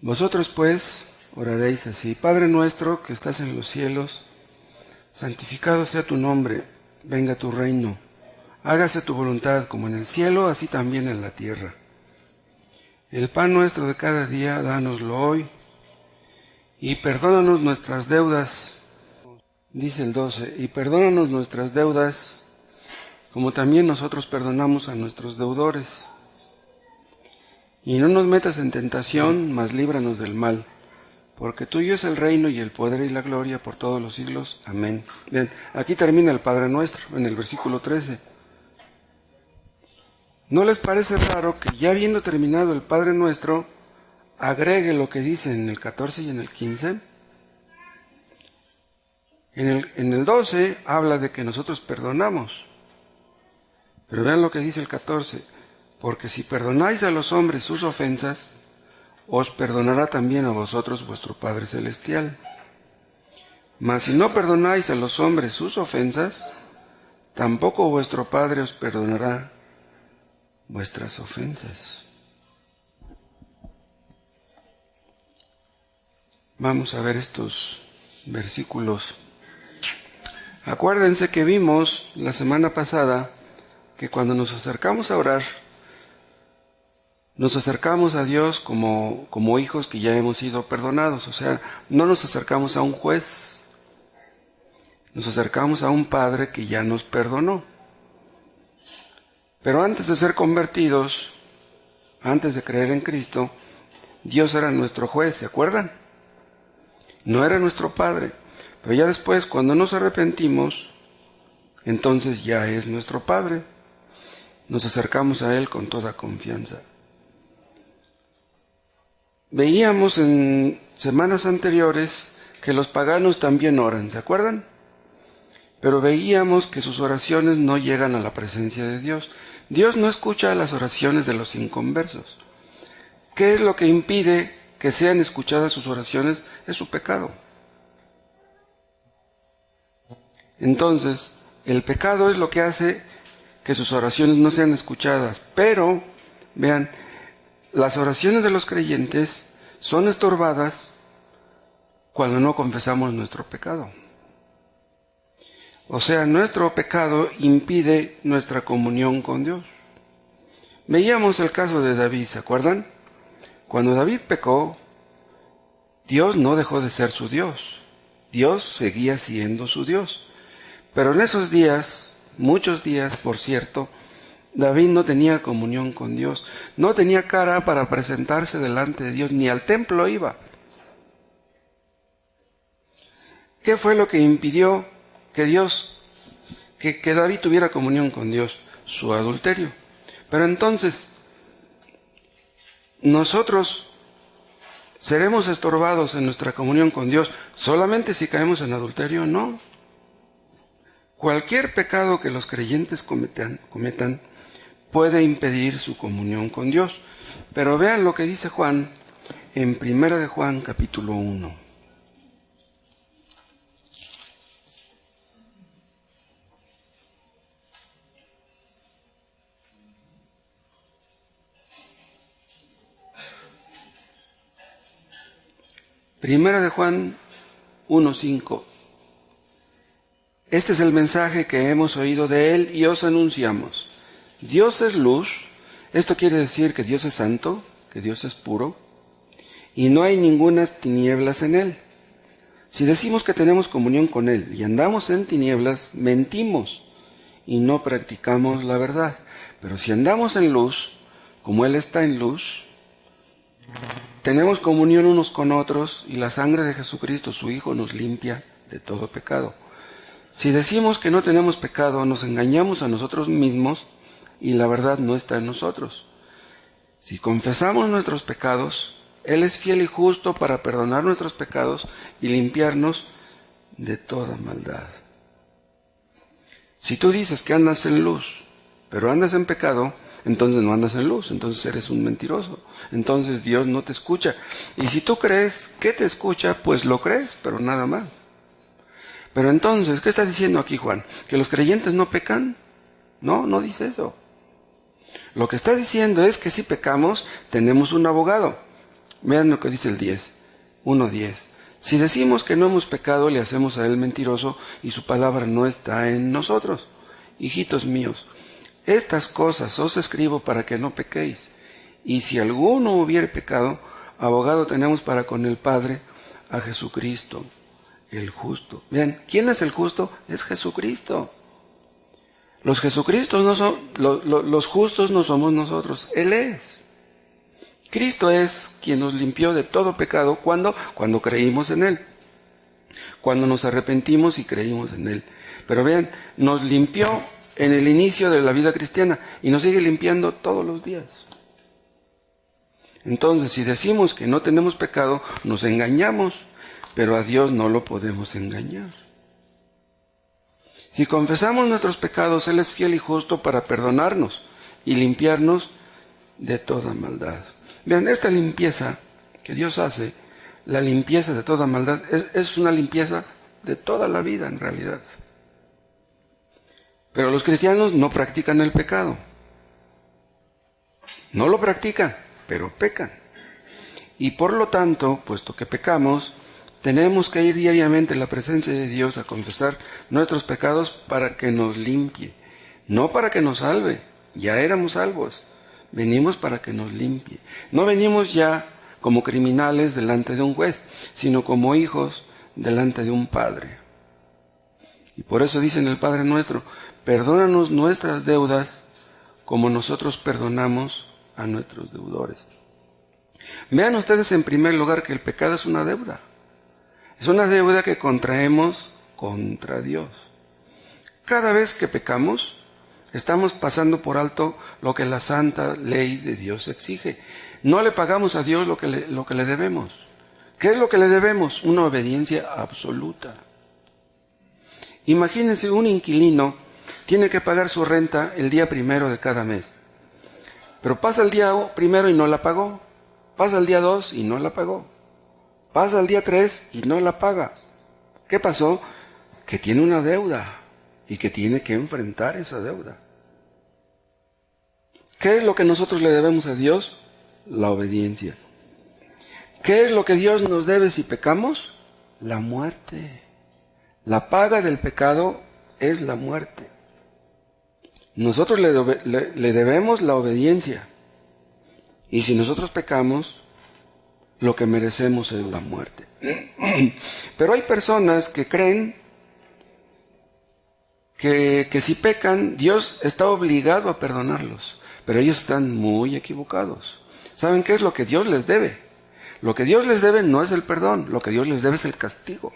Vosotros pues oraréis así: Padre nuestro que estás en los cielos, santificado sea tu nombre, venga tu reino, hágase tu voluntad como en el cielo, así también en la tierra. El pan nuestro de cada día, dánoslo hoy, y perdónanos nuestras deudas, dice el 12, y perdónanos nuestras deudas, como también nosotros perdonamos a nuestros deudores. Y no nos metas en tentación, mas líbranos del mal, porque tuyo es el reino y el poder y la gloria por todos los siglos. Amén. Bien, aquí termina el Padre Nuestro, en el versículo 13. ¿No les parece raro que ya habiendo terminado el Padre Nuestro, agregue lo que dice en el 14 y en el 15? En el 12 habla de que nosotros perdonamos. Pero vean lo que dice el 14. Porque si perdonáis a los hombres sus ofensas, os perdonará también a vosotros vuestro Padre Celestial. Mas si no perdonáis a los hombres sus ofensas, tampoco vuestro Padre os perdonará vuestras ofensas. Vamos a ver estos versículos. Acuérdense que vimos la semana pasada que cuando nos acercamos a orar, nos acercamos a Dios como hijos que ya hemos sido perdonados. O sea, no nos acercamos a un juez, nos acercamos a un Padre que ya nos perdonó. Pero antes de ser convertidos, antes de creer en Cristo, Dios era nuestro juez, ¿se acuerdan? No era nuestro Padre. Pero ya después, cuando nos arrepentimos, entonces ya es nuestro Padre. Nos acercamos a Él con toda confianza. Veíamos en semanas anteriores que los paganos también oran, ¿se acuerdan? Pero veíamos que sus oraciones no llegan a la presencia de Dios. Dios no escucha las oraciones de los inconversos. ¿Qué es lo que impide que sean escuchadas sus oraciones? Es su pecado. Entonces, el pecado es lo que hace que sus oraciones no sean escuchadas. Pero, vean, las oraciones de los creyentes son estorbadas cuando no confesamos nuestro pecado. O sea, nuestro pecado impide nuestra comunión con Dios. Veíamos el caso de David, ¿se acuerdan? Cuando David pecó, Dios no dejó de ser su Dios. Dios seguía siendo su Dios. Pero en esos días, muchos días, por cierto, David no tenía comunión con Dios, no tenía cara para presentarse delante de Dios, ni al templo iba. ¿Qué fue lo que impidió que David tuviera comunión con Dios? Su adulterio. Pero entonces, ¿nosotros seremos estorbados en nuestra comunión con Dios solamente si caemos en adulterio? No. Cualquier pecado que los creyentes cometan puede impedir su comunión con Dios. Pero vean lo que dice Juan en 1 de Juan capítulo 1. Primera de Juan 1:5. Este es el mensaje que hemos oído de Él y os anunciamos. Dios es luz. Esto quiere decir que Dios es santo, que Dios es puro, y no hay ninguna tinieblas en Él. Si decimos que tenemos comunión con Él y andamos en tinieblas, mentimos y no practicamos la verdad. Pero si andamos en luz, como Él está en luz, tenemos comunión unos con otros y la sangre de Jesucristo, su Hijo, nos limpia de todo pecado. Si decimos que no tenemos pecado, nos engañamos a nosotros mismos y la verdad no está en nosotros. Si confesamos nuestros pecados, Él es fiel y justo para perdonar nuestros pecados y limpiarnos de toda maldad. Si tú dices que andas en luz, pero andas en pecado, entonces no andas en luz, entonces eres un mentiroso. Entonces Dios no te escucha. Y si tú crees que te escucha, pues lo crees, pero nada más. Pero entonces, ¿qué está diciendo aquí Juan? ¿Que los creyentes no pecan? No, no dice eso. Lo que está diciendo es que si pecamos, tenemos un abogado. Vean lo que dice el 10, 1:10. Si decimos que no hemos pecado, le hacemos a él mentiroso y su palabra no está en nosotros. Hijitos míos, estas cosas os escribo para que no pequéis. Y si alguno hubiere pecado, abogado tenemos para con el Padre, a Jesucristo, el justo. Vean, ¿quién es el justo? Es Jesucristo. Los Jesucristos no son, los justos no somos nosotros, Él es. Cristo es quien nos limpió de todo pecado. ¿Cuándo? Cuando creímos en Él. Cuando nos arrepentimos y creímos en Él. Pero vean, nos limpió en el inicio de la vida cristiana y nos sigue limpiando todos los días. Entonces, si decimos que no tenemos pecado, nos engañamos, pero a Dios no lo podemos engañar. Si confesamos nuestros pecados, Él es fiel y justo para perdonarnos y limpiarnos de toda maldad. Vean, esta limpieza que Dios hace, la limpieza de toda maldad, es una limpieza de toda la vida en realidad. Pero los cristianos no practican el pecado. No lo practican, pero pecan. Y por lo tanto, puesto que pecamos, tenemos que ir diariamente a la presencia de Dios a confesar nuestros pecados para que nos limpie. No para que nos salve, ya éramos salvos. Venimos para que nos limpie. No venimos ya como criminales delante de un juez, sino como hijos delante de un Padre. Y por eso dice en el Padre nuestro, perdónanos nuestras deudas como nosotros perdonamos a nuestros deudores. Vean ustedes en primer lugar que el pecado es una deuda. Es una deuda que contraemos contra Dios. Cada vez que pecamos, estamos pasando por alto lo que la santa ley de Dios exige. No le pagamos a Dios lo que le debemos. ¿Qué es lo que le debemos? Una obediencia absoluta. Imagínense, un inquilino tiene que pagar su renta el día 1 de cada mes. Pero pasa el día 1 y no la pagó. Pasa el día 2 y no la pagó. Pasa el día 3 y no la paga. ¿Qué pasó? Que tiene una deuda y que tiene que enfrentar esa deuda. ¿Qué es lo que nosotros le debemos a Dios? La obediencia. ¿Qué es lo que Dios nos debe si pecamos? La muerte. La paga del pecado es la muerte. Nosotros le debemos la obediencia. Y si nosotros pecamos, lo que merecemos es la muerte. Pero hay personas que creen que si pecan, Dios está obligado a perdonarlos. Pero ellos están muy equivocados. ¿Saben qué es lo que Dios les debe? Lo que Dios les debe no es el perdón, lo que Dios les debe es el castigo.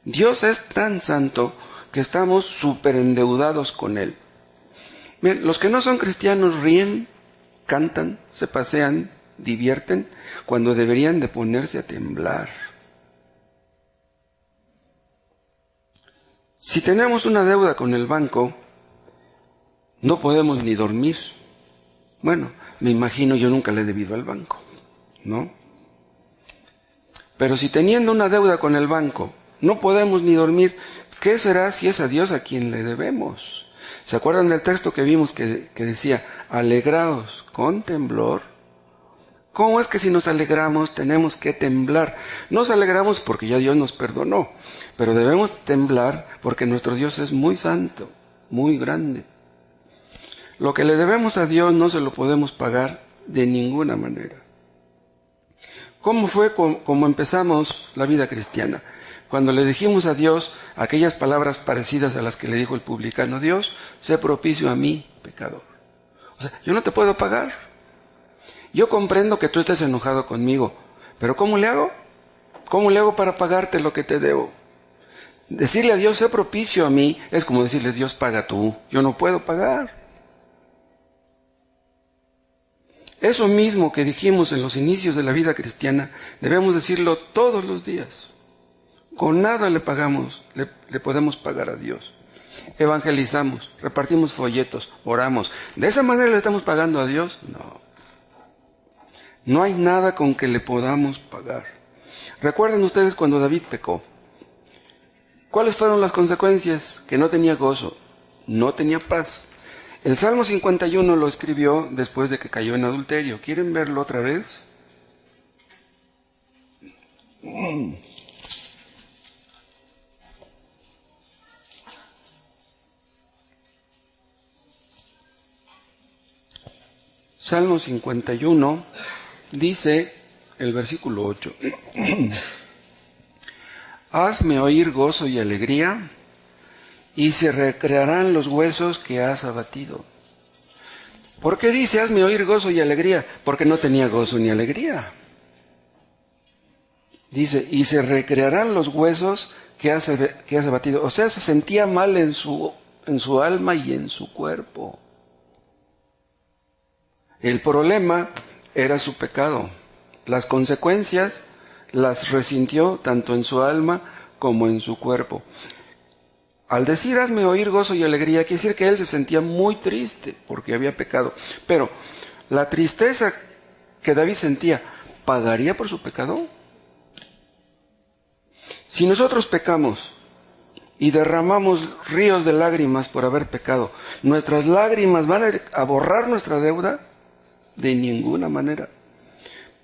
Dios es tan santo que estamos súper endeudados con Él. Miren, los que no son cristianos ríen, cantan, se pasean, divierten, cuando deberían de ponerse a temblar. Si tenemos una deuda con el banco, no podemos ni dormir. Bueno, me imagino, yo nunca le he debido al banco, ¿no? Pero si teniendo una deuda con el banco, no podemos ni dormir, ¿qué será si es a Dios a quien le debemos? ¿Se acuerdan del texto que vimos que decía, alegraos con temblor? ¿Cómo es que si nos alegramos tenemos que temblar? Nos alegramos porque ya Dios nos perdonó, pero debemos temblar porque nuestro Dios es muy santo, muy grande. Lo que le debemos a Dios no se lo podemos pagar de ninguna manera. ¿Cómo fue como empezamos la vida cristiana? Cuando le dijimos a Dios aquellas palabras parecidas a las que le dijo el publicano, Dios, sé propicio a mí, pecador. O sea, yo no te puedo pagar. Yo comprendo que tú estés enojado conmigo, pero ¿cómo le hago? ¿Cómo le hago para pagarte lo que te debo? Decirle a Dios, sé propicio a mí, es como decirle, Dios, paga tú. Yo no puedo pagar. Eso mismo que dijimos en los inicios de la vida cristiana, debemos decirlo todos los días. Con nada le podemos pagar a Dios. Evangelizamos, repartimos folletos, oramos. ¿De esa manera le estamos pagando a Dios? No. No hay nada con que le podamos pagar. Recuerden ustedes cuando David pecó. ¿Cuáles fueron las consecuencias? Que no tenía gozo, no tenía paz. El Salmo 51 lo escribió después de que cayó en adulterio. ¿Quieren verlo otra vez? Salmo 51 dice el versículo 8. Hazme oír gozo y alegría, y se recrearán los huesos que has abatido. ¿Por qué dice hazme oír gozo y alegría? Porque no tenía gozo ni alegría. Dice, y se recrearán los huesos que has abatido. O sea, se sentía mal en su alma y en su cuerpo. El problema era su pecado. Las consecuencias las resintió tanto en su alma como en su cuerpo. Al decir hazme oír gozo y alegría, quiere decir que él se sentía muy triste porque había pecado. Pero la tristeza que David sentía, ¿pagaría por su pecado? Si nosotros pecamos y derramamos ríos de lágrimas por haber pecado, ¿nuestras lágrimas van a borrar nuestra deuda? De ninguna manera.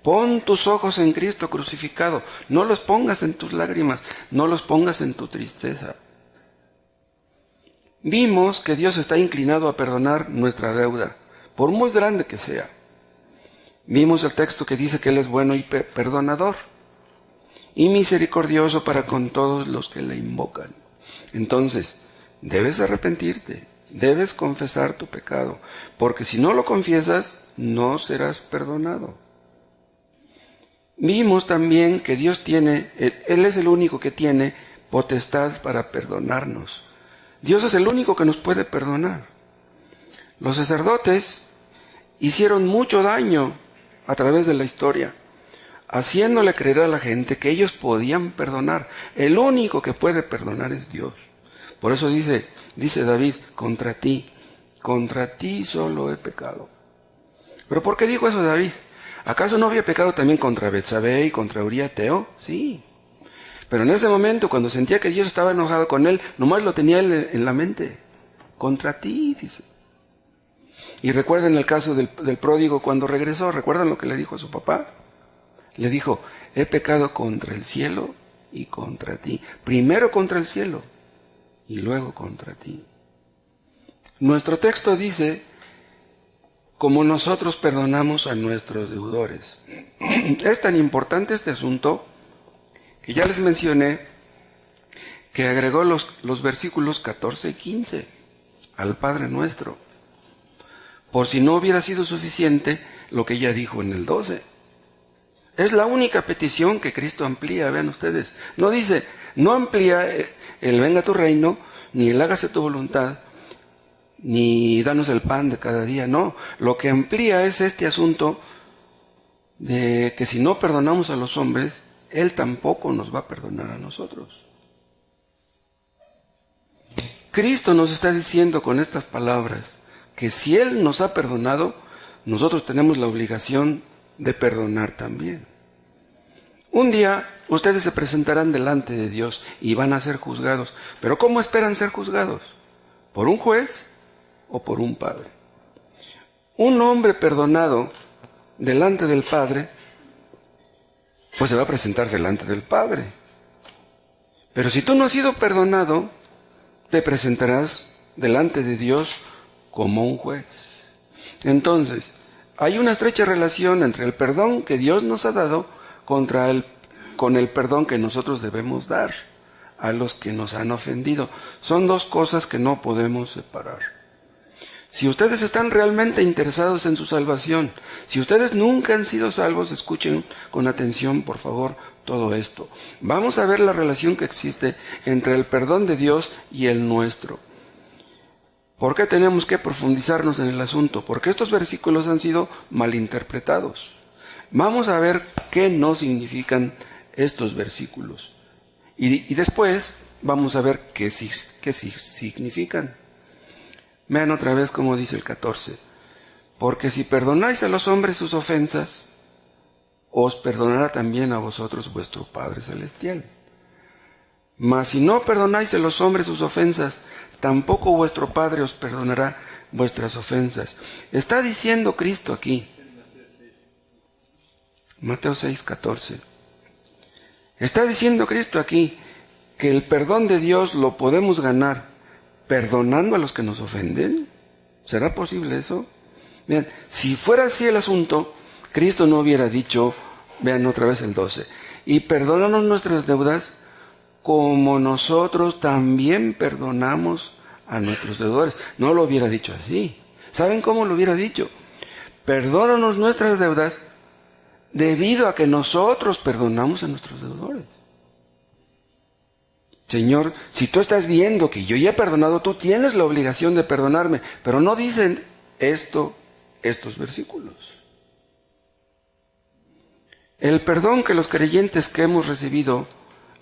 Pon tus ojos en Cristo crucificado. No los pongas en tus lágrimas, no los pongas en tu tristeza. Vimos que Dios está inclinado a perdonar nuestra deuda, por muy grande que sea. Vimos el texto que dice que Él es bueno y perdonador, y misericordioso para con todos los que le invocan. Entonces, debes arrepentirte, debes confesar tu pecado, porque si no lo confiesas, no serás perdonado. Vimos también que Dios Él es el único que tiene potestad para perdonarnos. Dios es el único que nos puede perdonar. Los sacerdotes hicieron mucho daño a través de la historia, haciéndole creer a la gente que ellos podían perdonar. El único que puede perdonar es Dios. Por eso dice David, contra ti solo he pecado. ¿Pero por qué dijo eso David? ¿Acaso no había pecado también contra Betsabé y contra Uría Eteo? Sí. Pero en ese momento, cuando sentía que Dios estaba enojado con él, nomás lo tenía él en la mente. Contra ti, dice. Y recuerden el caso del pródigo cuando regresó. ¿Recuerdan lo que le dijo a su papá? Le dijo, he pecado contra el cielo y contra ti. Primero contra el cielo y luego contra ti. Nuestro texto dice, como nosotros perdonamos a nuestros deudores. Es tan importante este asunto que ya les mencioné que agregó los versículos 14 y 15 al Padre Nuestro. Por si no hubiera sido suficiente lo que ya dijo en el 12. Es la única petición que Cristo amplía, vean ustedes. No dice, no amplía el venga tu reino, ni el hágase tu voluntad, ni danos el pan de cada día. No, lo que amplía es este asunto de que si no perdonamos a los hombres, Él tampoco nos va a perdonar a nosotros. Cristo nos está diciendo con estas palabras que si Él nos ha perdonado, nosotros tenemos la obligación de perdonar también. Un día ustedes se presentarán delante de Dios y van a ser juzgados. ¿Pero cómo esperan ser juzgados? ¿Por un juez o por un padre? Un hombre perdonado delante del Padre, pues se va a presentar delante del Padre. Pero si tú no has sido perdonado, te presentarás delante de Dios como un juez. Entonces, hay una estrecha relación entre el perdón que Dios nos ha dado con el perdón que nosotros debemos dar a los que nos han ofendido. Son dos cosas que no podemos separar. Si ustedes están realmente interesados en su salvación, si ustedes nunca han sido salvos, escuchen con atención, por favor, todo esto. Vamos a ver la relación que existe entre el perdón de Dios y el nuestro. ¿Por qué tenemos que profundizarnos en el asunto? Porque estos versículos han sido malinterpretados. Vamos a ver qué no significan estos versículos. Y después vamos a ver qué sí significan. Vean otra vez cómo dice el 14. Porque si perdonáis a los hombres sus ofensas, os perdonará también a vosotros vuestro Padre Celestial. Mas si no perdonáis a los hombres sus ofensas, tampoco vuestro Padre os perdonará vuestras ofensas. Está diciendo Cristo aquí, Mateo 6:14. Está diciendo Cristo aquí que el perdón de Dios lo podemos ganar perdonando a los que nos ofenden. ¿Será posible eso? Vean, si fuera así el asunto, Cristo no hubiera dicho, vean otra vez el 12, y perdónanos nuestras deudas como nosotros también perdonamos a nuestros deudores. No lo hubiera dicho así. ¿Saben cómo lo hubiera dicho? Perdónanos nuestras deudas debido a que nosotros perdonamos a nuestros deudores. Señor, si tú estás viendo que yo ya he perdonado, tú tienes la obligación de perdonarme. Pero no dicen estos versículos. El perdón que los creyentes que hemos recibido,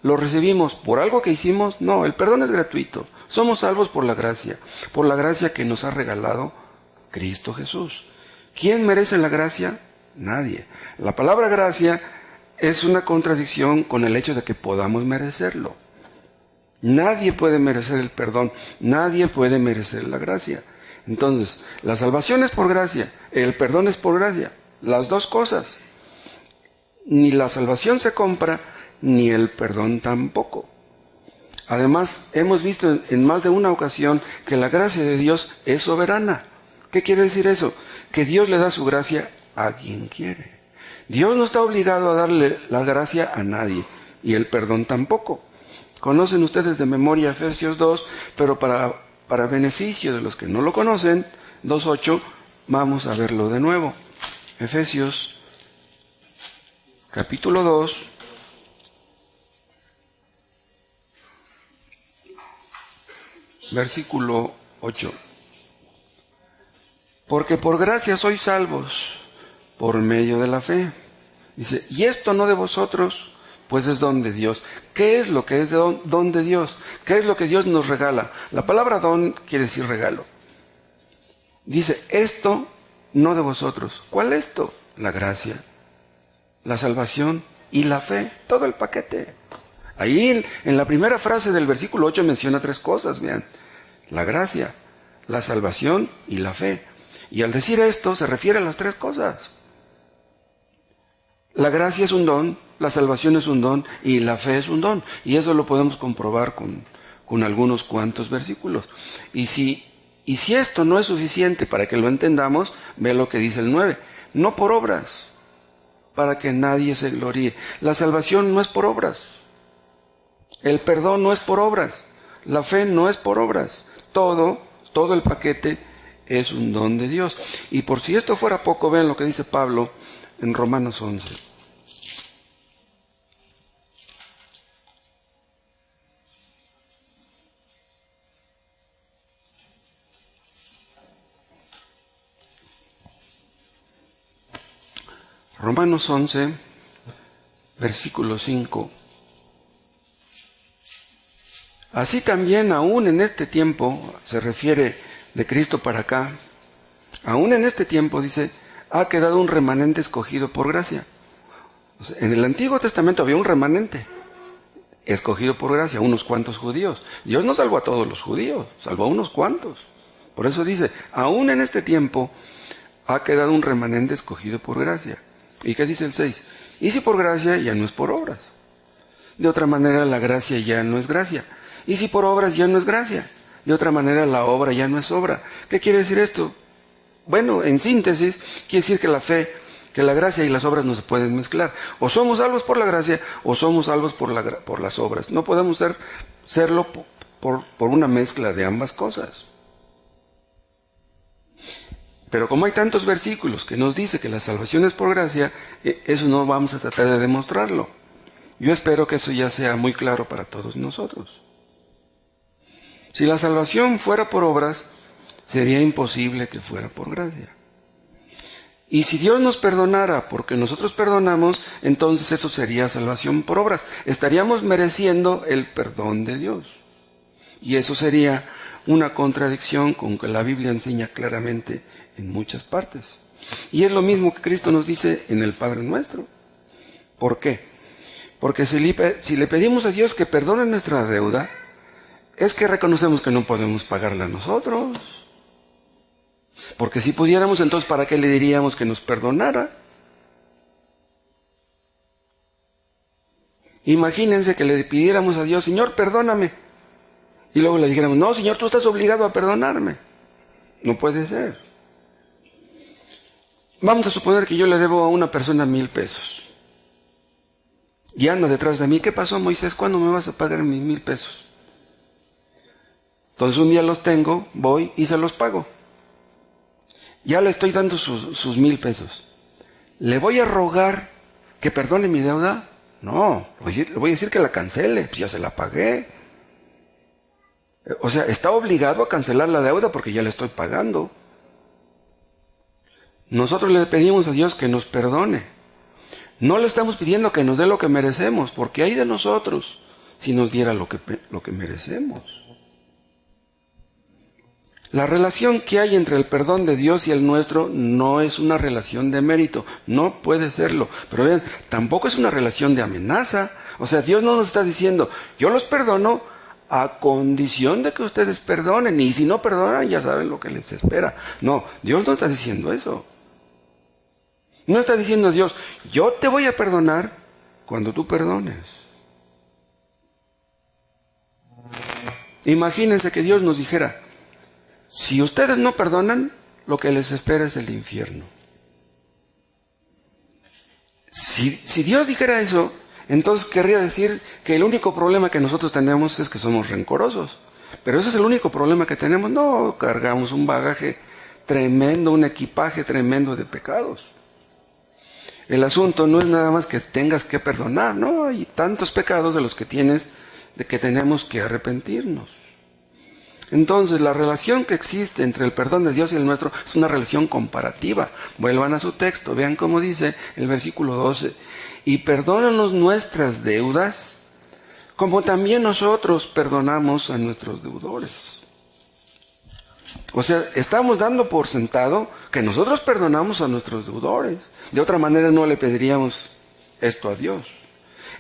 ¿lo recibimos por algo que hicimos? No, el perdón es gratuito. Somos salvos por la gracia que nos ha regalado Cristo Jesús. ¿Quién merece la gracia? Nadie. La palabra gracia es una contradicción con el hecho de que podamos merecerlo. Nadie puede merecer el perdón, nadie puede merecer la gracia. Entonces, la salvación es por gracia, el perdón es por gracia, las dos cosas. Ni la salvación se compra, ni el perdón tampoco. Además, hemos visto en más de una ocasión que la gracia de Dios es soberana. ¿Qué quiere decir eso? Que Dios le da su gracia a quien quiere. Dios no está obligado a darle la gracia a nadie, y el perdón tampoco. Conocen ustedes de memoria Efesios 2, pero para beneficio de los que no lo conocen, 2:8, vamos a verlo de nuevo. Efesios, capítulo 2, versículo 8. Porque por gracia sois salvos, por medio de la fe. Dice, y esto no de vosotros, pues es don de Dios. ¿Qué es lo que es don de Dios? ¿Qué es lo que Dios nos regala? La palabra don quiere decir regalo. Dice, esto no de vosotros. ¿Cuál es esto? La gracia, la salvación y la fe. Todo el paquete. Ahí en la primera frase del versículo 8 menciona tres cosas, vean. La gracia, la salvación y la fe. Y al decir esto se refiere a las tres cosas. La gracia es un don, la salvación es un don y la fe es un don. Y eso lo podemos comprobar con algunos cuantos versículos. Y si esto no es suficiente para que lo entendamos, ve lo que dice el 9. No por obras, para que nadie se gloríe. La salvación no es por obras. El perdón no es por obras. La fe no es por obras. Todo el paquete es un don de Dios. Y por si esto fuera poco, vean lo que dice Pablo en Romanos 11. Romanos 11, versículo 5. Así también aún en este tiempo, se refiere de Cristo para acá, aún en este tiempo, dice, ha quedado un remanente escogido por gracia. O sea, en el Antiguo Testamento había un remanente escogido por gracia, unos cuantos judíos. Dios no salvó a todos los judíos, salvó a unos cuantos. Por eso dice, aún en este tiempo ha quedado un remanente escogido por gracia. ¿Y qué dice el 6? Y si por gracia, ya no es por obras. De otra manera, la gracia ya no es gracia. Y si por obras, ya no es gracia. De otra manera, la obra ya no es obra. ¿Qué quiere decir esto? Bueno, en síntesis, quiere decir que la fe, que la gracia y las obras no se pueden mezclar. O somos salvos por la gracia, o somos salvos por las obras. No podemos serlo por una mezcla de ambas cosas. Pero como hay tantos versículos que nos dice que la salvación es por gracia, eso no vamos a tratar de demostrarlo. Yo espero que eso ya sea muy claro para todos nosotros. Si la salvación fuera por obras, sería imposible que fuera por gracia. Y si Dios nos perdonara porque nosotros perdonamos, entonces eso sería salvación por obras. Estaríamos mereciendo el perdón de Dios. Y eso sería una contradicción con que la Biblia enseña claramente en muchas partes. Y es lo mismo que Cristo nos dice en el Padre Nuestro. ¿Por qué? Porque si le pedimos a Dios que perdone nuestra deuda, es que reconocemos que no podemos pagarla nosotros. Porque si pudiéramos, entonces ¿para qué le diríamos que nos perdonara? Imagínense que le pidiéramos a Dios, Señor, perdóname. Y luego le dijéramos, no, Señor, tú estás obligado a perdonarme. No puede ser. Vamos a suponer que yo le debo a una persona 1,000 pesos. Y anda detrás de mí. ¿Qué pasó, Moisés? ¿Cuándo me vas a pagar mis 1,000 pesos? Entonces un día los tengo, voy y se los pago. Ya le estoy dando sus 1,000 pesos. ¿Le voy a rogar que perdone mi deuda? No, le voy a decir que la cancele, pues ya se la pagué. O sea, está obligado a cancelar la deuda porque ya le estoy pagando. Nosotros le pedimos a Dios que nos perdone. No le estamos pidiendo que nos dé lo que merecemos, porque hay de nosotros si nos diera lo que merecemos. La relación que hay entre el perdón de Dios y el nuestro no es una relación de mérito, no puede serlo. Pero vean, tampoco es una relación de amenaza. O sea, Dios no nos está diciendo, yo los perdono a condición de que ustedes perdonen, y si no perdonan ya saben lo que les espera. No, Dios no está diciendo eso. No está diciendo Dios, yo te voy a perdonar cuando tú perdones. Imagínense que Dios nos dijera, si ustedes no perdonan, lo que les espera es el infierno. Si Dios dijera eso, entonces querría decir que el único problema que nosotros tenemos es que somos rencorosos. Pero ese es el único problema que tenemos. No, cargamos un bagaje tremendo, un equipaje tremendo de pecados. El asunto no es nada más que tengas que perdonar, no, hay tantos pecados de los que tenemos que arrepentirnos. Entonces, la relación que existe entre el perdón de Dios y el nuestro es una relación comparativa. Vuelvan a su texto, vean cómo dice el versículo 12. Y perdónanos nuestras deudas, como también nosotros perdonamos a nuestros deudores. O sea, estamos dando por sentado que nosotros perdonamos a nuestros deudores. De otra manera no le pediríamos esto a Dios.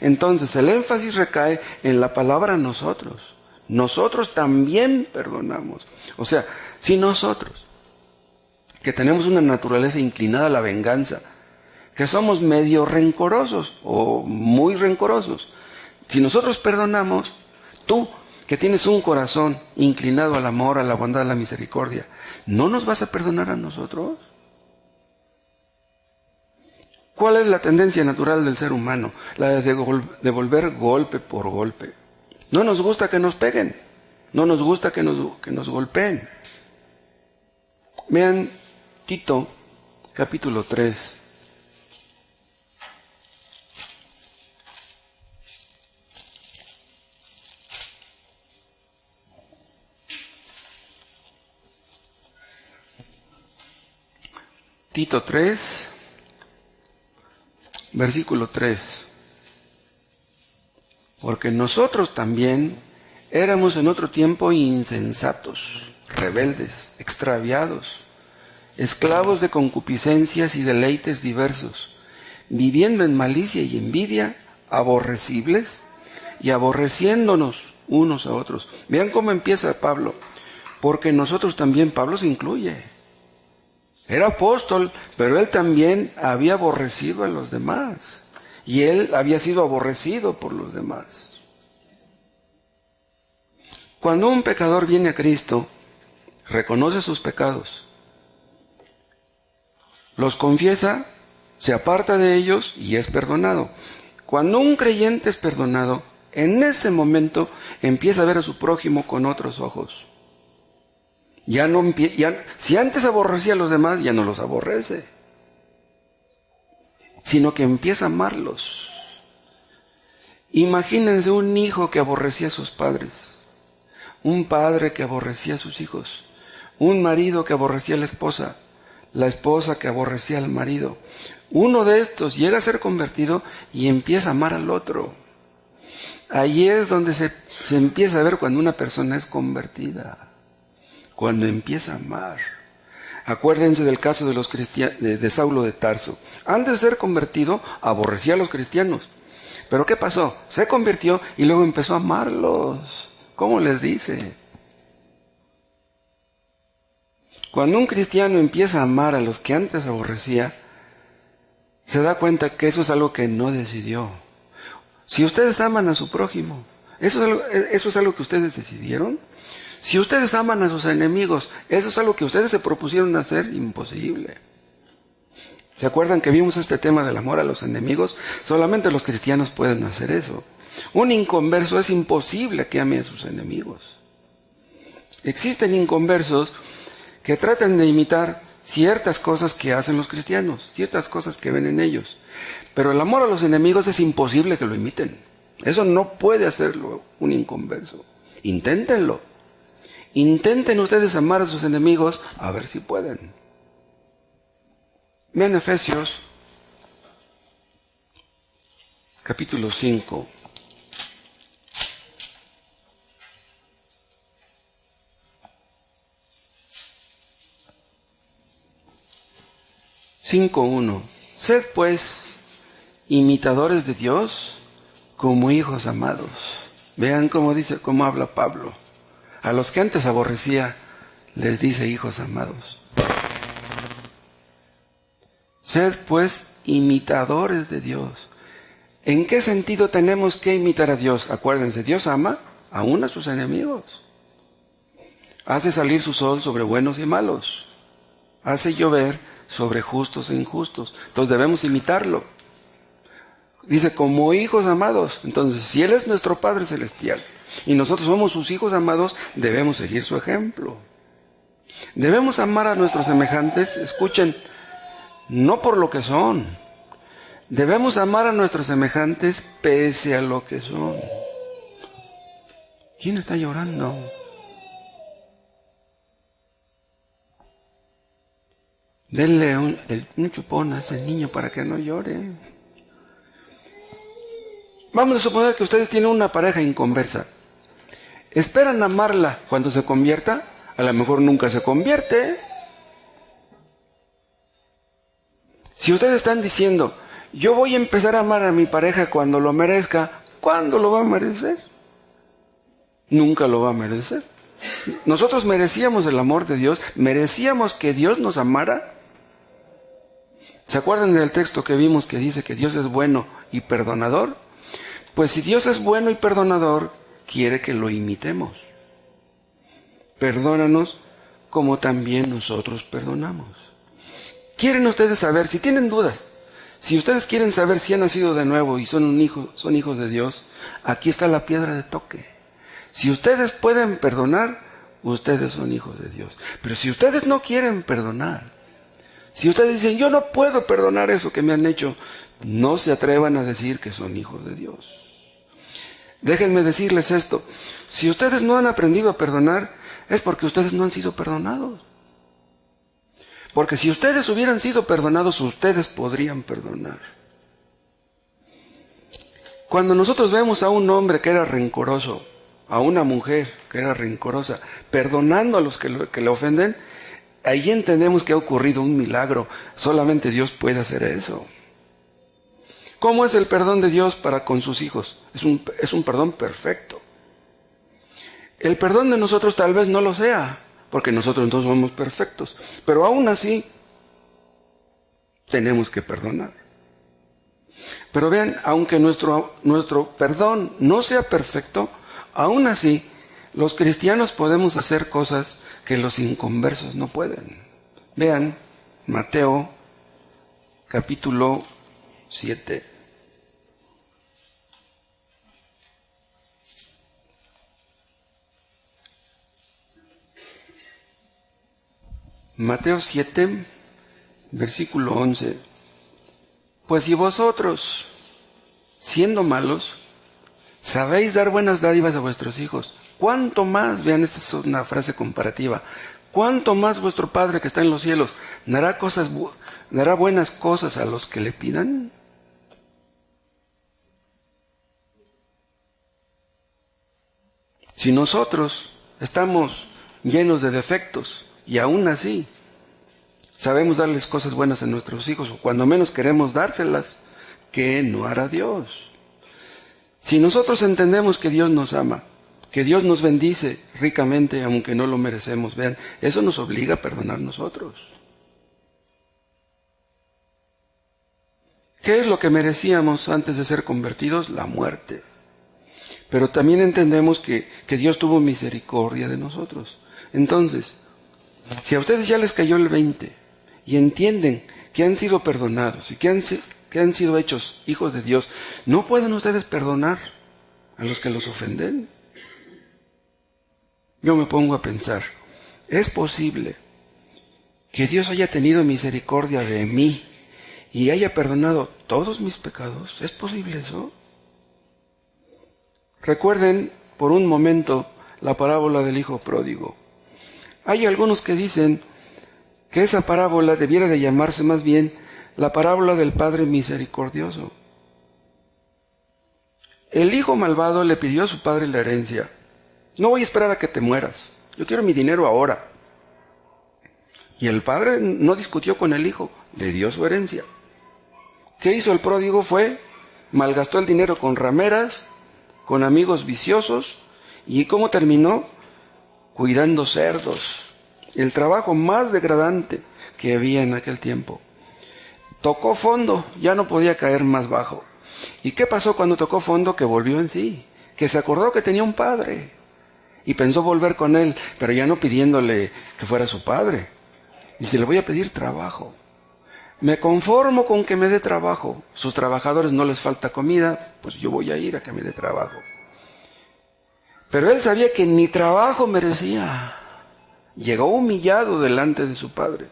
Entonces, el énfasis recae en la palabra nosotros. Nosotros también perdonamos. O sea, si nosotros, que tenemos una naturaleza inclinada a la venganza, que somos medio rencorosos o muy rencorosos, si nosotros perdonamos, tú, que tienes un corazón inclinado al amor, a la bondad, a la misericordia, ¿no nos vas a perdonar a nosotros? ¿Cuál es la tendencia natural del ser humano? La de devolver golpe por golpe. No nos gusta que nos peguen. No nos gusta que nos golpeen. Vean Tito, capítulo 3. Tito 3, versículo 3. Porque nosotros también éramos en otro tiempo insensatos, rebeldes, extraviados, esclavos de concupiscencias y deleites diversos, viviendo en malicia y envidia, aborrecibles y aborreciéndonos unos a otros. Vean cómo empieza Pablo, porque nosotros también, Pablo se incluye. Era apóstol, pero él también había aborrecido a los demás. Y él había sido aborrecido por los demás. Cuando un pecador viene a Cristo, reconoce sus pecados, los confiesa, se aparta de ellos y es perdonado. Cuando un creyente es perdonado, en ese momento empieza a ver a su prójimo con otros ojos. Si antes aborrecía a los demás, ya no los aborrece, sino que empieza a amarlos. Imagínense un hijo que aborrecía a sus padres, un padre que aborrecía a sus hijos, un marido que aborrecía a la esposa que aborrecía al marido. Uno de estos llega a ser convertido y empieza a amar al otro. Ahí es donde se empieza a ver cuando una persona es convertida, cuando empieza a amar. Acuérdense del caso de los de Saulo de Tarso. Antes de ser convertido, aborrecía a los cristianos. Pero ¿qué pasó? Se convirtió y luego empezó a amarlos. ¿Cómo les dice? Cuando un cristiano empieza a amar a los que antes aborrecía, se da cuenta que eso es algo que no decidió. Si ustedes aman a su prójimo, ¿eso es algo que ustedes decidieron? Si ustedes aman a sus enemigos, ¿eso es algo que ustedes se propusieron hacer? Imposible. ¿Se acuerdan que vimos este tema del amor a los enemigos? Solamente los cristianos pueden hacer eso. Un inconverso es imposible que ame a sus enemigos. Existen inconversos que tratan de imitar ciertas cosas que hacen los cristianos, ciertas cosas que ven en ellos. Pero el amor a los enemigos es imposible que lo imiten. Eso no puede hacerlo un inconverso. Inténtenlo. Intenten ustedes amar a sus enemigos, a ver si pueden. Vean Efesios, capítulo 5. Sed pues imitadores de Dios como hijos amados. Vean cómo habla Pablo. A los que antes aborrecía, les dice hijos amados. Sed pues imitadores de Dios. ¿En qué sentido tenemos que imitar a Dios? Acuérdense, Dios ama aún a sus enemigos. Hace salir su sol sobre buenos y malos. Hace llover sobre justos e injustos. Entonces debemos imitarlo. Dice, como hijos amados. Entonces, si Él es nuestro Padre Celestial y nosotros somos sus hijos amados, debemos seguir su ejemplo. Debemos amar a nuestros semejantes, escuchen, no por lo que son. Debemos amar a nuestros semejantes pese a lo que son. ¿Quién está llorando? Denle un chupón a ese niño para que no llore. Vamos a suponer que ustedes tienen una pareja inconversa. ¿Esperan amarla cuando se convierta? A lo mejor nunca se convierte. Si ustedes están diciendo, yo voy a empezar a amar a mi pareja cuando lo merezca, ¿cuándo lo va a merecer? Nunca lo va a merecer. Nosotros merecíamos el amor de Dios, merecíamos que Dios nos amara. ¿Se acuerdan del texto que vimos que dice que Dios es bueno y perdonador? Pues si Dios es bueno y perdonador, quiere que lo imitemos. Perdónanos como también nosotros perdonamos. ¿Quieren ustedes saber, si tienen dudas, si ustedes quieren saber si han nacido de nuevo y son hijos de Dios, aquí está la piedra de toque. Si ustedes pueden perdonar, ustedes son hijos de Dios. Pero si ustedes no quieren perdonar, si ustedes dicen, yo no puedo perdonar eso que me han hecho, no se atrevan a decir que son hijos de Dios. Déjenme decirles esto, si ustedes no han aprendido a perdonar, es porque ustedes no han sido perdonados. Porque si ustedes hubieran sido perdonados, ustedes podrían perdonar. Cuando nosotros vemos a un hombre que era rencoroso, a una mujer que era rencorosa, perdonando a los que le ofenden, ahí entendemos que ha ocurrido un milagro. Solamente Dios puede hacer eso. ¿Cómo es el perdón de Dios para con sus hijos? Es un perdón perfecto. El perdón de nosotros tal vez no lo sea, porque nosotros no somos perfectos. Pero aún así, tenemos que perdonar. Pero vean, aunque nuestro perdón no sea perfecto, aún así, los cristianos podemos hacer cosas que los inconversos no pueden. Vean, Mateo, capítulo 7. Mateo 7, versículo 11. Pues si vosotros, siendo malos, sabéis dar buenas dádivas a vuestros hijos, ¿cuánto más? Vean, esta es una frase comparativa. ¿Cuánto más vuestro Padre que está en los cielos dará buenas cosas a los que le pidan? Si nosotros estamos llenos de defectos y aún así sabemos darles cosas buenas a nuestros hijos, o cuando menos queremos dárselas, ¿qué no hará Dios? Si nosotros entendemos que Dios nos ama, que Dios nos bendice ricamente aunque no lo merecemos, vean, eso nos obliga a perdonar nosotros. ¿Qué es lo que merecíamos antes de ser convertidos? La muerte. Pero también entendemos que Dios tuvo misericordia de nosotros. Entonces, si a ustedes ya les cayó el 20 y entienden que han sido perdonados y que han sido hechos hijos de Dios, ¿no pueden ustedes perdonar a los que los ofenden? Yo me pongo a pensar, ¿es posible que Dios haya tenido misericordia de mí y haya perdonado todos mis pecados? ¿Es posible eso? Recuerden por un momento la parábola del hijo pródigo. Hay algunos que dicen que esa parábola debiera de llamarse más bien la parábola del Padre misericordioso. El hijo malvado le pidió a su padre la herencia. No voy a esperar a que te mueras. Yo quiero mi dinero ahora. Y el padre no discutió con el hijo, le dio su herencia. ¿Qué hizo el pródigo? Malgastó el dinero con rameras, con amigos viciosos. ¿Y cómo terminó? Cuidando cerdos. El trabajo más degradante que había en aquel tiempo. Tocó fondo, ya no podía caer más bajo. ¿Y qué pasó cuando tocó fondo? Que volvió en sí, que se acordó que tenía un padre y pensó volver con él, pero ya no pidiéndole que fuera su padre. Dice, le voy a pedir trabajo. Me conformo con que me dé trabajo. Sus trabajadores no les falta comida, pues yo voy a ir a que me dé trabajo. Pero él sabía que ni trabajo merecía. Llegó humillado delante de su padre.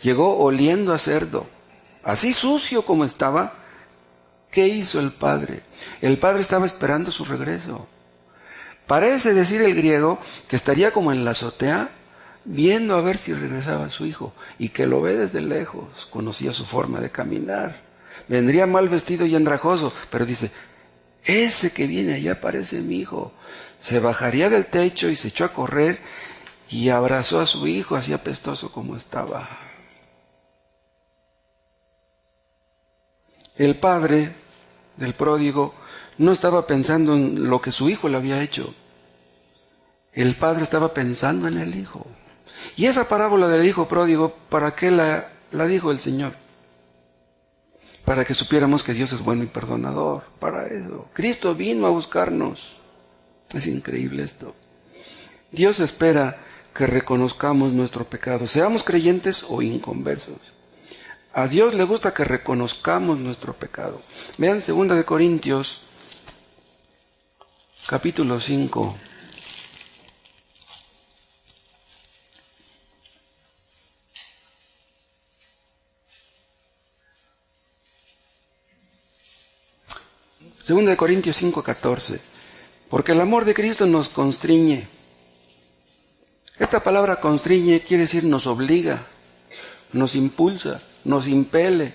Llegó oliendo a cerdo. Así sucio como estaba, ¿qué hizo el padre? El padre estaba esperando su regreso. Parece decir el griego que estaría como en la azotea, viendo a ver si regresaba su hijo, y que lo ve desde lejos, conocía su forma de caminar. Vendría mal vestido y andrajoso, pero dice, ese que viene allá parece mi hijo. Se bajaría del techo y se echó a correr y abrazó a su hijo, así apestoso como estaba. El padre del pródigo no estaba pensando en lo que su hijo le había hecho. El padre estaba pensando en el hijo. Y esa parábola del hijo pródigo, ¿para qué la dijo el Señor? Para que supiéramos que Dios es bueno y perdonador. Para eso. Cristo vino a buscarnos. Es increíble esto. Dios espera que reconozcamos nuestro pecado, seamos creyentes o inconversos. A Dios le gusta que reconozcamos nuestro pecado. Vean 2 Corintios, capítulo 5. Segunda de Corintios 5:14. Porque el amor de Cristo nos constriñe. Esta palabra constriñe quiere decir nos obliga, nos impulsa, nos impele,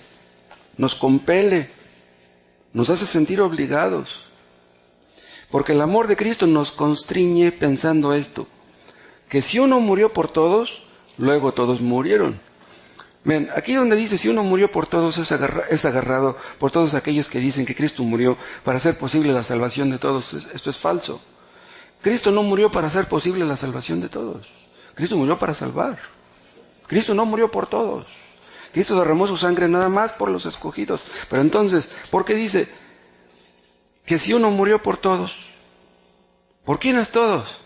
nos compele, nos hace sentir obligados. Porque el amor de Cristo nos constriñe pensando esto, que si uno murió por todos, luego todos murieron. Ven, aquí donde dice si uno murió por todos es agarrado por todos aquellos que dicen que Cristo murió para hacer posible la salvación de todos. Esto es falso. Cristo no murió para hacer posible la salvación de todos. Cristo murió para salvar. Cristo no murió por todos. Cristo derramó su sangre nada más por los escogidos. Pero entonces, ¿por qué dice que si uno murió por todos? ¿Por quiénes todos?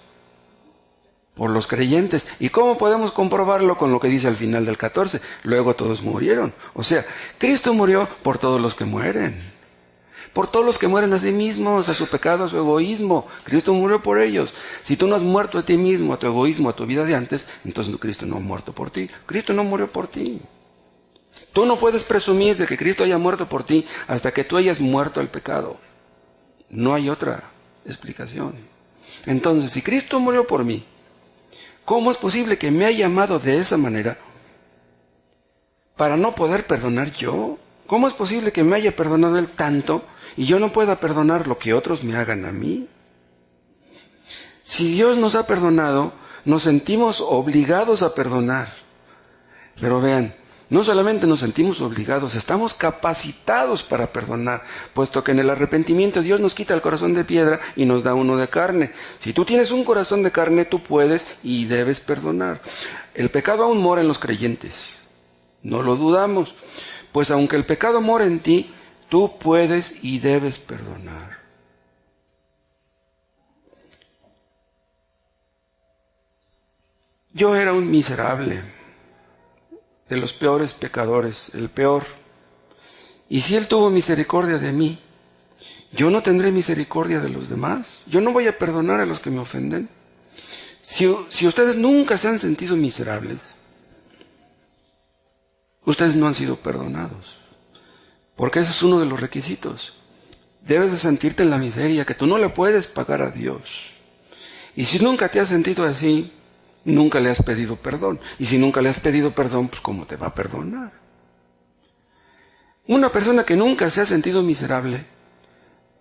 Por los creyentes. ¿Y cómo podemos comprobarlo? Con lo que dice al final del 14. Luego todos murieron. O sea, Cristo murió por todos los que mueren. Por todos los que mueren a sí mismos, a su pecado, a su egoísmo. Cristo murió por ellos. Si tú no has muerto a ti mismo, a tu egoísmo, a tu vida de antes, entonces Cristo no ha muerto por ti. Cristo no murió por ti. Tú no puedes presumir de que Cristo haya muerto por ti hasta que tú hayas muerto al pecado. No hay otra explicación. Entonces, si Cristo murió por mí, ¿cómo es posible que me haya amado de esa manera para no poder perdonar yo? ¿Cómo es posible que me haya perdonado Él tanto y yo no pueda perdonar lo que otros me hagan a mí? Si Dios nos ha perdonado, nos sentimos obligados a perdonar. Pero vean, no solamente nos sentimos obligados, estamos capacitados para perdonar, puesto que en el arrepentimiento Dios nos quita el corazón de piedra y nos da uno de carne. Si tú tienes un corazón de carne, tú puedes y debes perdonar. El pecado aún mora en los creyentes, no lo dudamos. Pues aunque el pecado mora en ti, Tú puedes y debes perdonar. Yo era un miserable, de los peores pecadores, el peor. Y si Él tuvo misericordia de mí, yo no tendré misericordia de los demás. Yo no voy a perdonar a los que me ofenden. Si ustedes nunca se han sentido miserables, ustedes no han sido perdonados. Porque ese es uno de los requisitos. Debes de sentirte en la miseria, que tú no le puedes pagar a Dios. Y si nunca te has sentido así, nunca le has pedido perdón. Y si nunca le has pedido perdón, pues ¿cómo te va a perdonar? Una persona que nunca se ha sentido miserable,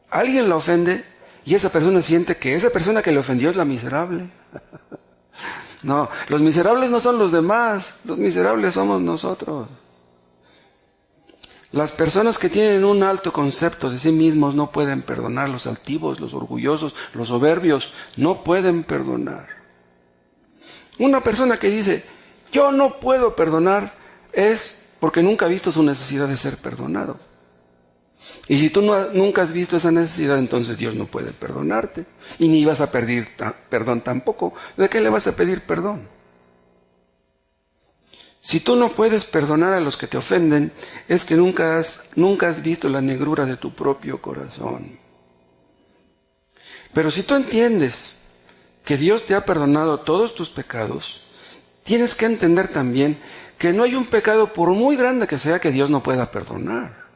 alguien la ofende y esa persona siente que esa persona que le ofendió es la miserable. No, los miserables no son los demás, los miserables somos nosotros. Las personas que tienen un alto concepto de sí mismos no pueden perdonar. Los altivos, los orgullosos, los soberbios no pueden perdonar. Una persona que dice, yo no puedo perdonar, es porque nunca ha visto su necesidad de ser perdonado. Y si tú nunca has visto esa necesidad, entonces Dios no puede perdonarte. Y ni vas a pedir perdón tampoco. ¿De qué le vas a pedir perdón? Si tú no puedes perdonar a los que te ofenden, es que nunca has visto la negrura de tu propio corazón. Pero si tú entiendes que Dios te ha perdonado todos tus pecados, tienes que entender también que no hay un pecado, por muy grande que sea, que Dios no pueda perdonar.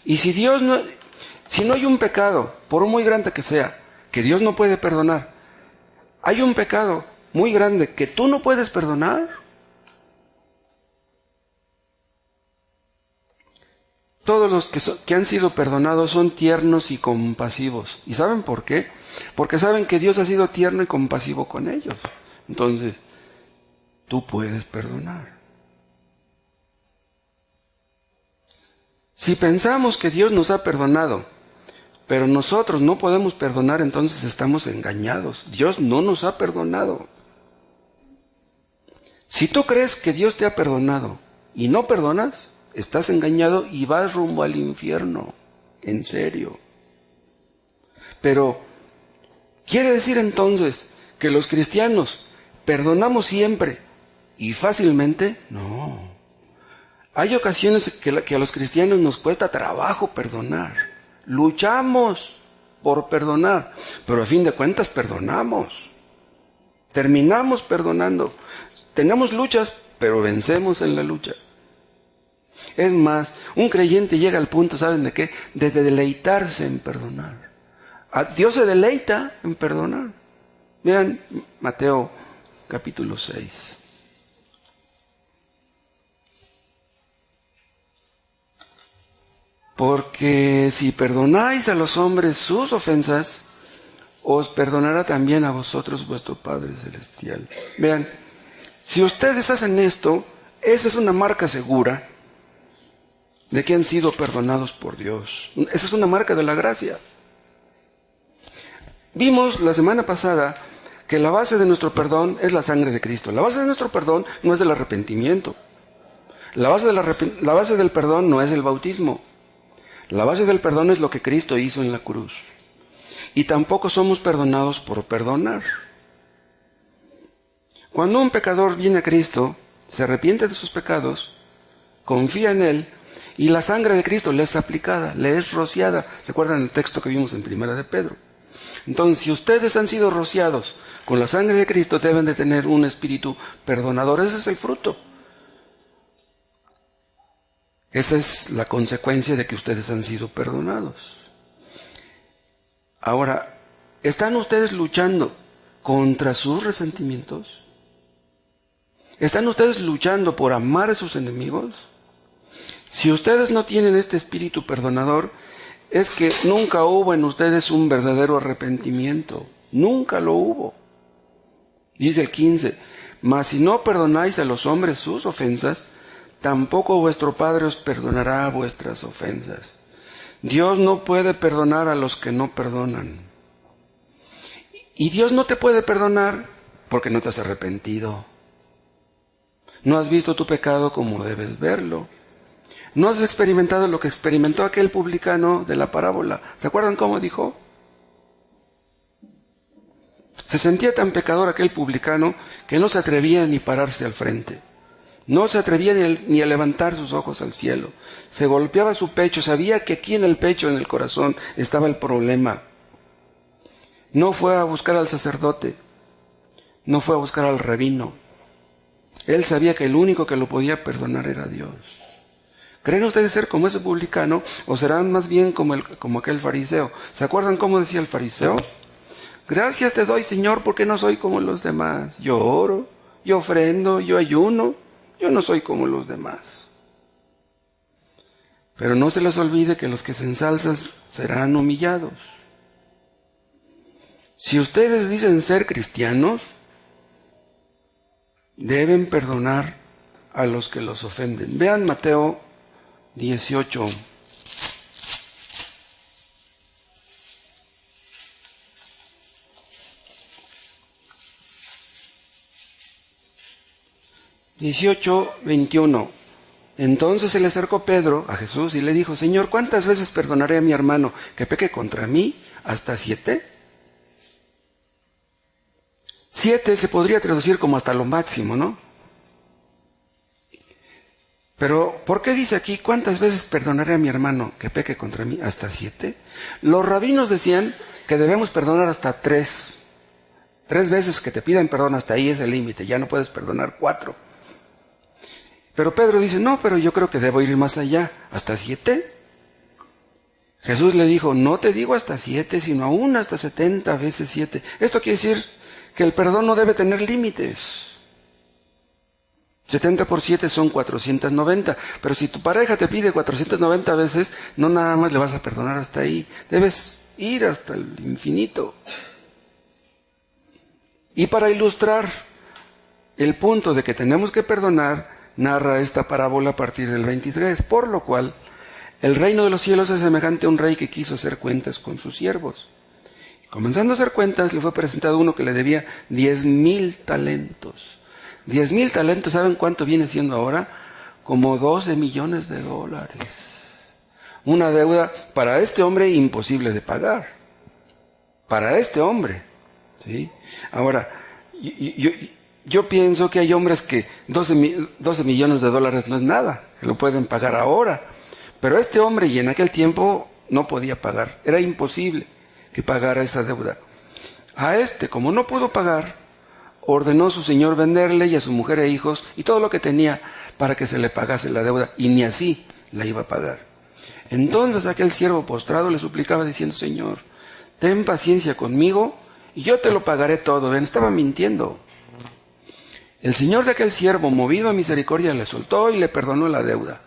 Y si no hay un pecado, por muy grande que sea, que Dios no puede perdonar, hay un pecado muy grande que tú no puedes perdonar. Todos los que han sido perdonados son tiernos y compasivos. ¿Y saben por qué? Porque saben que Dios ha sido tierno y compasivo con ellos. Entonces, tú puedes perdonar. Si pensamos que Dios nos ha perdonado, pero nosotros no podemos perdonar, entonces estamos engañados. Dios no nos ha perdonado. Si tú crees que Dios te ha perdonado y no perdonas, estás engañado y vas rumbo al infierno, en serio. Pero, ¿quiere decir entonces que los cristianos perdonamos siempre y fácilmente? No. Hay ocasiones que a los cristianos nos cuesta trabajo perdonar. Luchamos por perdonar, pero a fin de cuentas perdonamos. Terminamos perdonando. Tenemos luchas, pero vencemos en la lucha. Es más, un creyente llega al punto, ¿saben de qué? De deleitarse en perdonar. Dios se deleita en perdonar. Vean Mateo capítulo 6. Porque si perdonáis a los hombres sus ofensas, os perdonará también a vosotros vuestro Padre Celestial. Vean, si ustedes hacen esto, esa es una marca segura de que han sido perdonados por Dios. Esa es una marca de la gracia. Vimos la semana pasada que la base de nuestro perdón es la sangre de Cristo. La base de nuestro perdón no es el arrepentimiento. La base del perdón no es el bautismo. La base del perdón es lo que Cristo hizo en la cruz. Y tampoco somos perdonados por perdonar. Cuando un pecador viene a Cristo, se arrepiente de sus pecados, confía en Él, y la sangre de Cristo le es aplicada, le es rociada. ¿Se acuerdan del texto que vimos en Primera de Pedro? Entonces, si ustedes han sido rociados con la sangre de Cristo, deben de tener un espíritu perdonador. Ese es el fruto. Esa es la consecuencia de que ustedes han sido perdonados. Ahora, ¿están ustedes luchando contra sus resentimientos? ¿Están ustedes luchando por amar a sus enemigos? Si ustedes no tienen este espíritu perdonador, es que nunca hubo en ustedes un verdadero arrepentimiento. Nunca lo hubo. Dice el 15, mas si no perdonáis a los hombres sus ofensas, tampoco vuestro Padre os perdonará vuestras ofensas. Dios no puede perdonar a los que no perdonan. Y Dios no te puede perdonar porque no te has arrepentido. No has visto tu pecado como debes verlo. No has experimentado lo que experimentó aquel publicano de la parábola. ¿Se acuerdan cómo dijo? Se sentía tan pecador aquel publicano que no se atrevía ni pararse al frente. No se atrevía ni a levantar sus ojos al cielo. Se golpeaba su pecho, sabía que aquí en el pecho, en el corazón, estaba el problema. No fue a buscar al sacerdote, no fue a buscar al rabino. Él sabía que el único que lo podía perdonar era Dios. ¿Creen ustedes ser como ese publicano o serán más bien como aquel fariseo? ¿Se acuerdan cómo decía el fariseo? Gracias te doy, Señor, porque no soy como los demás. Yo oro, yo ofrendo, yo ayuno, yo no soy como los demás. Pero no se les olvide que los que se ensalzan serán humillados. Si ustedes dicen ser cristianos, deben perdonar a los que los ofenden. Vean Mateo 18. Dieciocho, 21. Entonces se le acercó Pedro a Jesús y le dijo, Señor, ¿cuántas veces perdonaré a mi hermano que peque contra mí? ¿Hasta 7? 7 se podría traducir como hasta lo máximo, ¿no? Pero, ¿por qué dice aquí, cuántas veces perdonaré a mi hermano que peque contra mí? ¿Hasta 7? Los rabinos decían que debemos perdonar hasta 3. 3 veces que te pidan perdón, hasta ahí es el límite, ya no puedes perdonar 4. Pero Pedro dice, no, pero yo creo que debo ir más allá, ¿hasta 7? Jesús le dijo, no te digo hasta 7, sino aún hasta 70 veces 7. Esto quiere decir que el perdón no debe tener límites. 70 por 7 son 490, pero si tu pareja te pide 490 veces, no nada más le vas a perdonar hasta ahí, debes ir hasta el infinito. Y para ilustrar el punto de que tenemos que perdonar, narra esta parábola a partir del 23, por lo cual el reino de los cielos es semejante a un rey que quiso hacer cuentas con sus siervos. Comenzando a hacer cuentas, le fue presentado uno que le debía 10,000 talentos. 10,000 talentos, ¿saben cuánto viene siendo ahora? Como 12 millones de dólares. Una deuda para este hombre imposible de pagar. Para este hombre. ¿Sí? Ahora, yo pienso que hay hombres que 12 millones de dólares no es nada, que lo pueden pagar ahora. Pero este hombre, y en aquel tiempo, no podía pagar. Era imposible que pagara esa deuda. A este, como no pudo pagar, ordenó su señor venderle y a su mujer e hijos y todo lo que tenía para que se le pagase la deuda, y ni así la iba a pagar. Entonces aquel siervo postrado le suplicaba diciendo, Señor, ten paciencia conmigo y yo te lo pagaré todo. Ven, estaba mintiendo. El señor de aquel siervo, movido a misericordia, le soltó y le perdonó la deuda.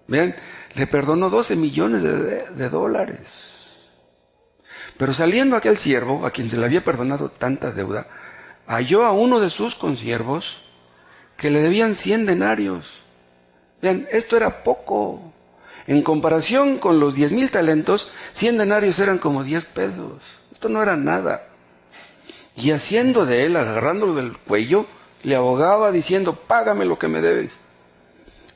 Vean, le perdonó 12 millones de dólares. Pero saliendo aquel siervo, a quien se le había perdonado tanta deuda, halló a uno de sus consiervos que le debían 100 denarios. Vean, esto era poco. En comparación con los 10,000 talentos, 100 denarios eran como 10 pesos. Esto no era nada. Y haciendo de él, agarrándolo del cuello, le abogaba diciendo, págame lo que me debes.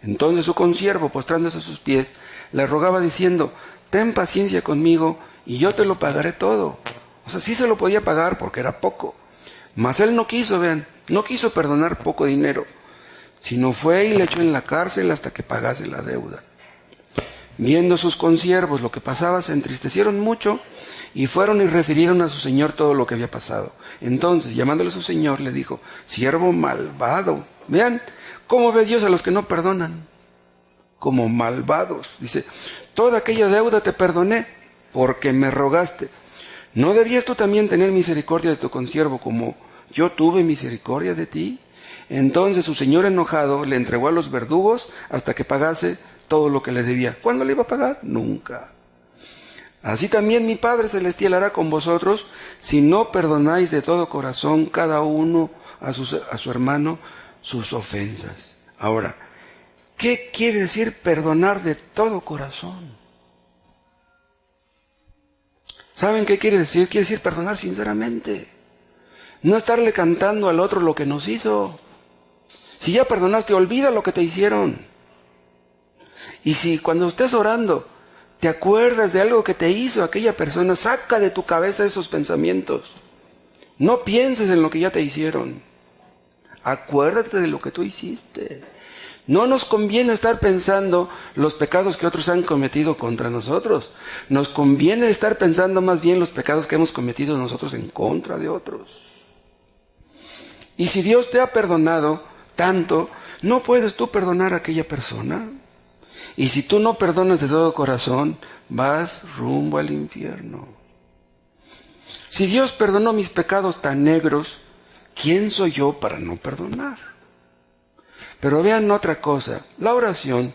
Entonces su consiervo, postrándose a sus pies, le rogaba diciendo, ten paciencia conmigo y yo te lo pagaré todo. O sea, sí se lo podía pagar porque era poco. Mas él no quiso, vean, no quiso perdonar poco dinero, sino fue y le echó en la cárcel hasta que pagase la deuda. Viendo sus consiervos lo que pasaba, se entristecieron mucho y fueron y refirieron a su señor todo lo que había pasado. Entonces, llamándole a su señor, le dijo, siervo malvado. Vean cómo ve Dios a los que no perdonan, como malvados. Dice, toda aquella deuda te perdoné porque me rogaste. ¿No debías tú también tener misericordia de tu consiervo como yo tuve misericordia de ti? Entonces su señor enojado le entregó a los verdugos hasta que pagase todo lo que le debía. ¿Cuándo le iba a pagar? Nunca. Así también mi Padre Celestial hará con vosotros si no perdonáis de todo corazón cada uno a su hermano sus ofensas. Ahora, ¿qué quiere decir perdonar de todo corazón? ¿Saben qué quiere decir? Quiere decir perdonar sinceramente. No estarle cantando al otro lo que nos hizo. Si ya perdonaste, olvida lo que te hicieron. Y si cuando estés orando te acuerdas de algo que te hizo aquella persona, saca de tu cabeza esos pensamientos. No pienses en lo que ya te hicieron. Acuérdate de lo que tú hiciste. No nos conviene estar pensando los pecados que otros han cometido contra nosotros. Nos conviene estar pensando más bien los pecados que hemos cometido nosotros en contra de otros. Y si Dios te ha perdonado tanto, ¿no puedes tú perdonar a aquella persona? Y si tú no perdonas de todo corazón, vas rumbo al infierno. Si Dios perdonó mis pecados tan negros, ¿quién soy yo para no perdonar? Pero vean otra cosa, la oración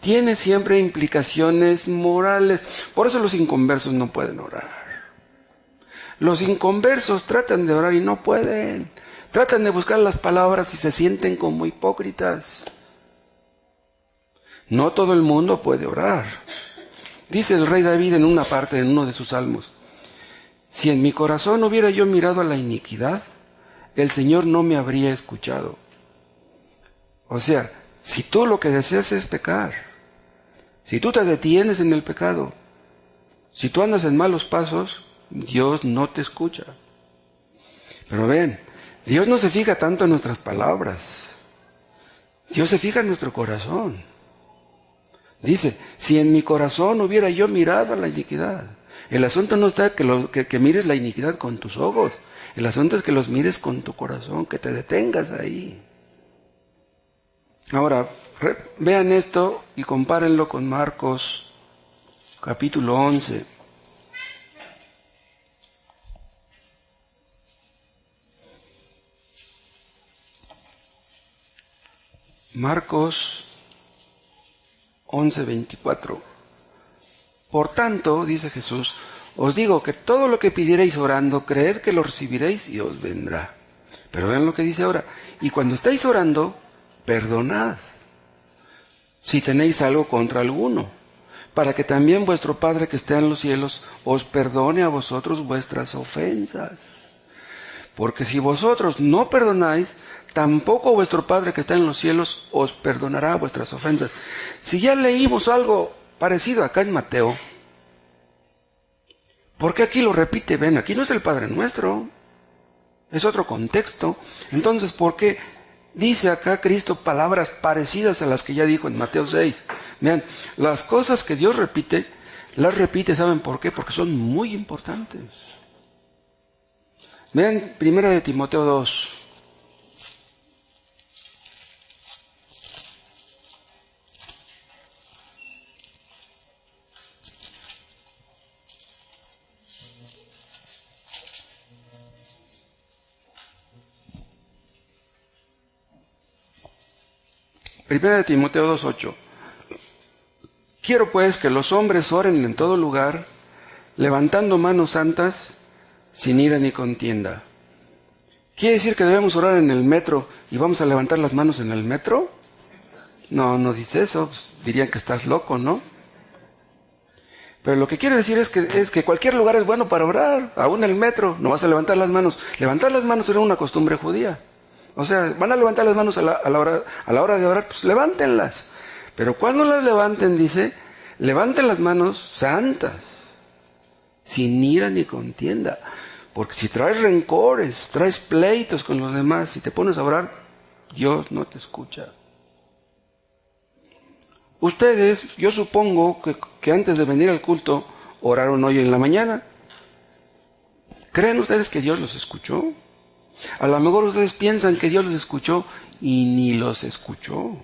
tiene siempre implicaciones morales. Por eso los inconversos no pueden orar. Los inconversos tratan de orar y no pueden. Tratan de buscar las palabras y se sienten como hipócritas. No todo el mundo puede orar. Dice el rey David en una parte, en uno de sus salmos: si en mi corazón hubiera yo mirado a la iniquidad, el Señor no me habría escuchado. O sea, si tú lo que deseas es pecar, si tú te detienes en el pecado, si tú andas en malos pasos, Dios no te escucha. Pero ven, Dios no se fija tanto en nuestras palabras. Dios se fija en nuestro corazón. Dice, si en mi corazón hubiera yo mirado a la iniquidad. El asunto no está que mires la iniquidad con tus ojos. El asunto es que los mires con tu corazón, que te detengas ahí. Ahora, vean esto y compárenlo con Marcos, capítulo 11. Marcos 11:24. Por tanto, dice Jesús, os digo que todo lo que pidierais orando, creed que lo recibiréis y os vendrá. Pero vean lo que dice ahora. Y cuando estáis orando, perdonad si tenéis algo contra alguno, para que también vuestro Padre que está en los cielos os perdone a vosotros vuestras ofensas. Porque si vosotros no perdonáis, tampoco vuestro Padre que está en los cielos os perdonará vuestras ofensas. Si ya leímos algo parecido acá en Mateo, ¿por qué aquí lo repite? Ven, aquí no es el Padre Nuestro, es otro contexto. Entonces, ¿por qué dice acá Cristo palabras parecidas a las que ya dijo en Mateo 6? Vean, las cosas que Dios repite, las repite, ¿saben por qué? Porque son muy importantes. Vean, 1 de Timoteo 2. Primera de Timoteo 2:8. Quiero pues que los hombres oren en todo lugar, levantando manos santas, sin ira ni contienda. ¿Quiere decir que debemos orar en el metro y vamos a levantar las manos en el metro? No, no dice eso. Pues dirían que estás loco, ¿no? Pero lo que quiere decir es que cualquier lugar es bueno para orar, aún el metro. No vas a levantar las manos. Levantar las manos era una costumbre judía. O sea, van a levantar las manos a la hora de orar, pues levántenlas. Pero cuando las levanten, dice, levanten las manos santas, sin ira ni contienda. Porque si traes rencores, traes pleitos con los demás, si te pones a orar, Dios no te escucha. Ustedes, yo supongo que antes de venir al culto, oraron hoy en la mañana. ¿Creen ustedes que Dios los escuchó? A lo mejor ustedes piensan que Dios los escuchó y ni los escuchó.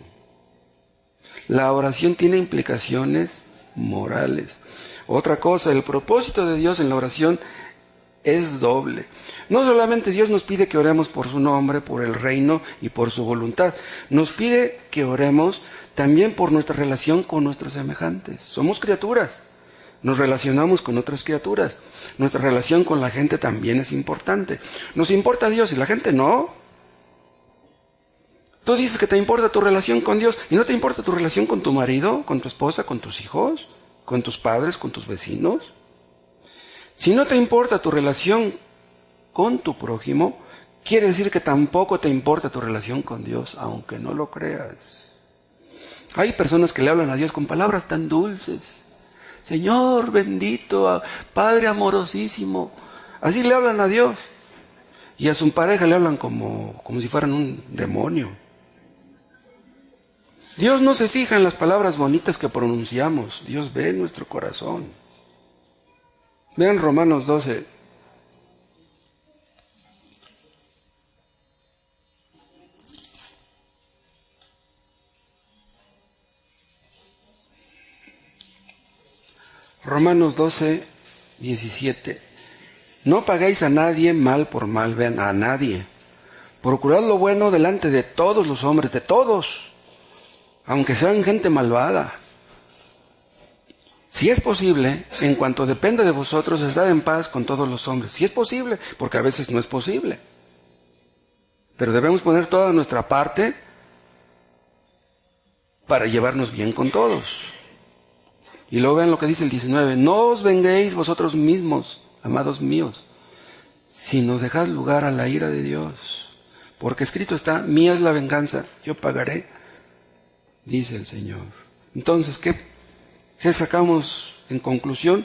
La oración tiene implicaciones morales. Otra cosa, el propósito de Dios en la oración es doble. No solamente Dios nos pide que oremos por su nombre, por el reino y por su voluntad. Nos pide que oremos también por nuestra relación con nuestros semejantes. Somos criaturas. Nos relacionamos con otras criaturas. Nuestra relación con la gente también es importante. ¿Nos importa Dios y la gente no? Tú dices que te importa tu relación con Dios y no te importa tu relación con tu marido, con tu esposa, con tus hijos, con tus padres, con tus vecinos. Si no te importa tu relación con tu prójimo, quiere decir que tampoco te importa tu relación con Dios, aunque no lo creas. Hay personas que le hablan a Dios con palabras tan dulces. Señor bendito, Padre amorosísimo. Así le hablan a Dios. Y a su pareja le hablan como si fueran un demonio. Dios no se fija en las palabras bonitas que pronunciamos. Dios ve nuestro corazón. Vean Romanos 12. Romanos 12, 17. No pagáis a nadie mal por mal, vean, a nadie. Procurad lo bueno delante de todos los hombres, de todos, aunque sean gente malvada. Si es posible, en cuanto dependa de vosotros, estad en paz con todos los hombres. Si es posible, porque a veces no es posible. Pero debemos poner toda nuestra parte para llevarnos bien con todos. Y luego vean lo que dice el 19. No os venguéis vosotros mismos, amados míos, sino dejad lugar a la ira de Dios. Porque escrito está, mía es la venganza, yo pagaré, dice el Señor. Entonces, ¿qué sacamos en conclusión?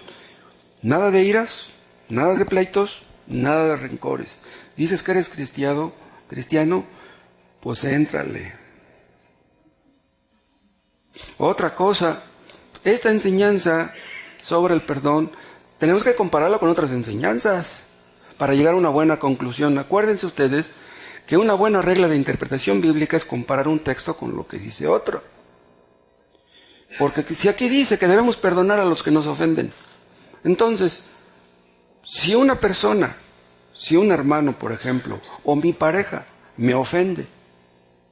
Nada de iras, nada de pleitos, nada de rencores. Dices que eres cristiano, pues éntrale. Otra cosa, esta enseñanza sobre el perdón, tenemos que compararla con otras enseñanzas para llegar a una buena conclusión. Acuérdense ustedes que una buena regla de interpretación bíblica es comparar un texto con lo que dice otro. Porque si aquí dice que debemos perdonar a los que nos ofenden, entonces, si una persona, si un hermano, por ejemplo, o mi pareja me ofende,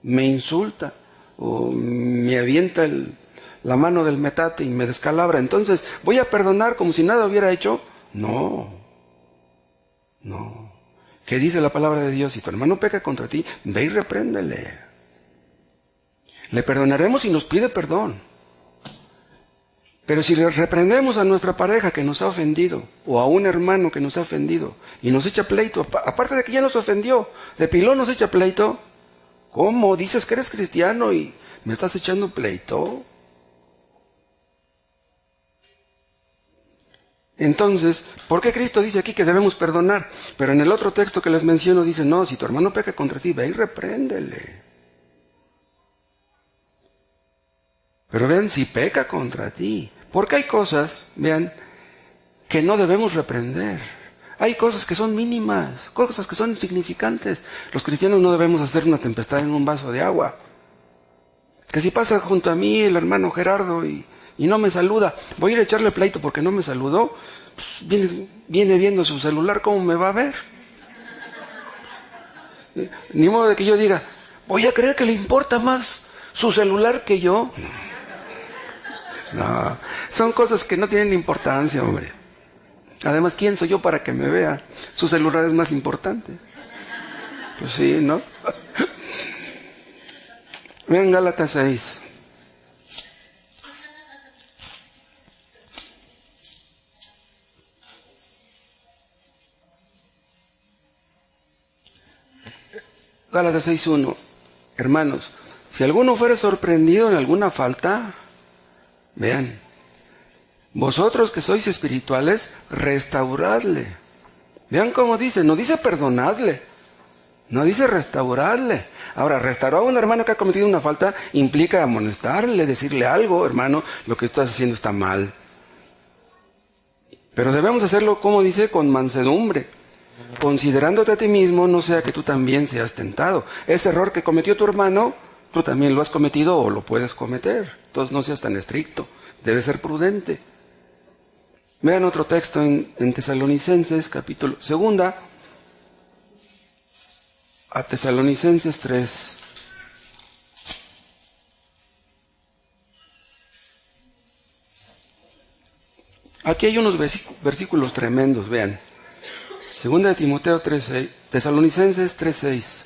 me insulta, o me avienta la mano del metate y me descalabra, entonces, ¿voy a perdonar como si nada hubiera hecho? No. ¿Qué dice la palabra de Dios? Si tu hermano peca contra ti, ve y repréndele. Le perdonaremos si nos pide perdón. Pero si le reprendemos a nuestra pareja que nos ha ofendido, o a un hermano que nos ha ofendido, y nos echa pleito, aparte de que ya nos ofendió, de pilón nos echa pleito, ¿cómo? Dices que eres cristiano y me estás echando pleito. Entonces, ¿por qué Cristo dice aquí que debemos perdonar? Pero en el otro texto que les menciono dice, no, si tu hermano peca contra ti, ve y repréndele. Pero vean, si peca contra ti, porque hay cosas, vean, que no debemos reprender. Hay cosas que son mínimas, cosas que son insignificantes. Los cristianos no debemos hacer una tempestad en un vaso de agua. Que si pasa junto a mí el hermano Gerardo y no me saluda, voy a ir a echarle pleito porque no me saludó, pues viene viendo su celular, ¿cómo me va a ver? Ni modo de que yo diga, voy a creer que le importa más su celular que yo. No, son cosas que no tienen importancia, hombre. Además, ¿quién soy yo para que me vea? Su celular es más importante. Pues sí, ¿no? Vean Gálatas 6. Gálatas 6:1. Hermanos, si alguno fuere sorprendido en alguna falta, vean, vosotros que sois espirituales, restauradle. Vean cómo dice, no dice perdonadle, no dice restauradle. Ahora, restaurar a un hermano que ha cometido una falta implica amonestarle, decirle algo, hermano, lo que estás haciendo está mal. Pero debemos hacerlo, como dice, con mansedumbre, considerándote a ti mismo, no sea que tú también seas tentado. Ese error que cometió tu hermano, tú también lo has cometido o lo puedes cometer. Entonces no seas tan estricto, debes ser prudente. Vean otro texto en Tesalonicenses, capítulo 2, a Tesalonicenses 3. Aquí hay unos versículos tremendos, vean. 2 de Timoteo 3:6, Tesalonicenses 3:6.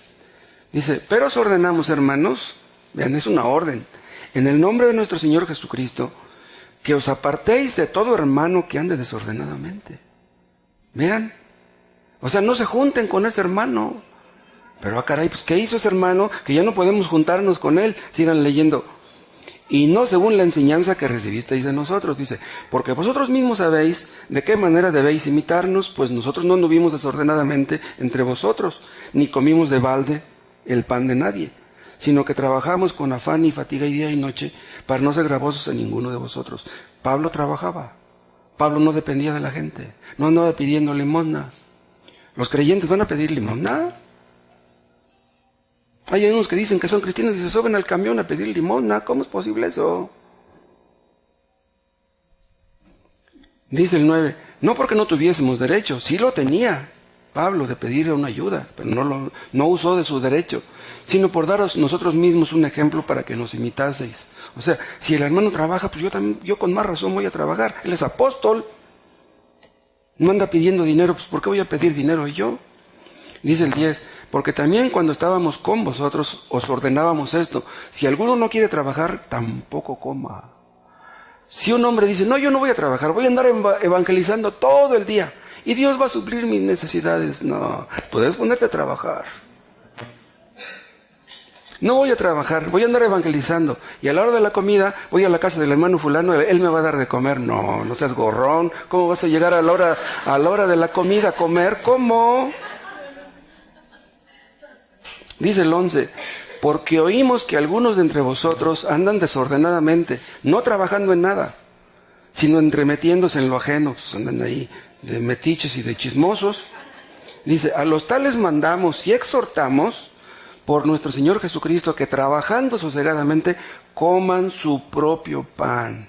Dice, pero os ordenamos, hermanos, vean, es una orden, en el nombre de nuestro Señor Jesucristo, que os apartéis de todo hermano que ande desordenadamente. Vean, o sea, no se junten con ese hermano. Pero caray, pues ¿qué hizo ese hermano? Que ya no podemos juntarnos con él. Sigan leyendo. y no según la enseñanza que recibisteis de nosotros. Dice, porque vosotros mismos sabéis de qué manera debéis imitarnos, pues nosotros no anduvimos desordenadamente entre vosotros, ni comimos de balde el pan de nadie, sino que trabajamos con afán y fatiga y día y noche para no ser gravosos a ninguno de vosotros. Pablo trabajaba. Pablo no dependía de la gente, no andaba pidiendo limosna. ¿Los creyentes van a pedir limosna? Hay unos que dicen que son cristianos y se suben al camión a pedir limosna. ¿Cómo es posible eso? Dice el 9, no porque no tuviésemos derecho, sí lo tenía Pablo de pedir una ayuda, pero no usó de su derecho, sino por daros nosotros mismos un ejemplo para que nos imitaseis. O sea, si el hermano trabaja, pues yo con más razón voy a trabajar. Él es apóstol, no anda pidiendo dinero, pues ¿por qué voy a pedir dinero yo? Dice el 10, porque también cuando estábamos con vosotros os ordenábamos esto, si alguno no quiere trabajar, tampoco coma. Si un hombre dice, no, yo no voy a trabajar, voy a andar evangelizando todo el día, y Dios va a suplir mis necesidades. No, tú debes ponerte a trabajar. No voy a trabajar, voy a andar evangelizando. Y a la hora de la comida, voy a la casa del hermano fulano, él me va a dar de comer. No, no seas gorrón. ¿Cómo vas a llegar a la hora de la comida a comer? ¿Cómo? Dice el 11, porque oímos que algunos de entre vosotros andan desordenadamente, no trabajando en nada, sino entremetiéndose en lo ajeno. Pues andan ahí de metiches y de chismosos. Dice, a los tales mandamos y exhortamos por nuestro Señor Jesucristo que trabajando sosegadamente coman su propio pan.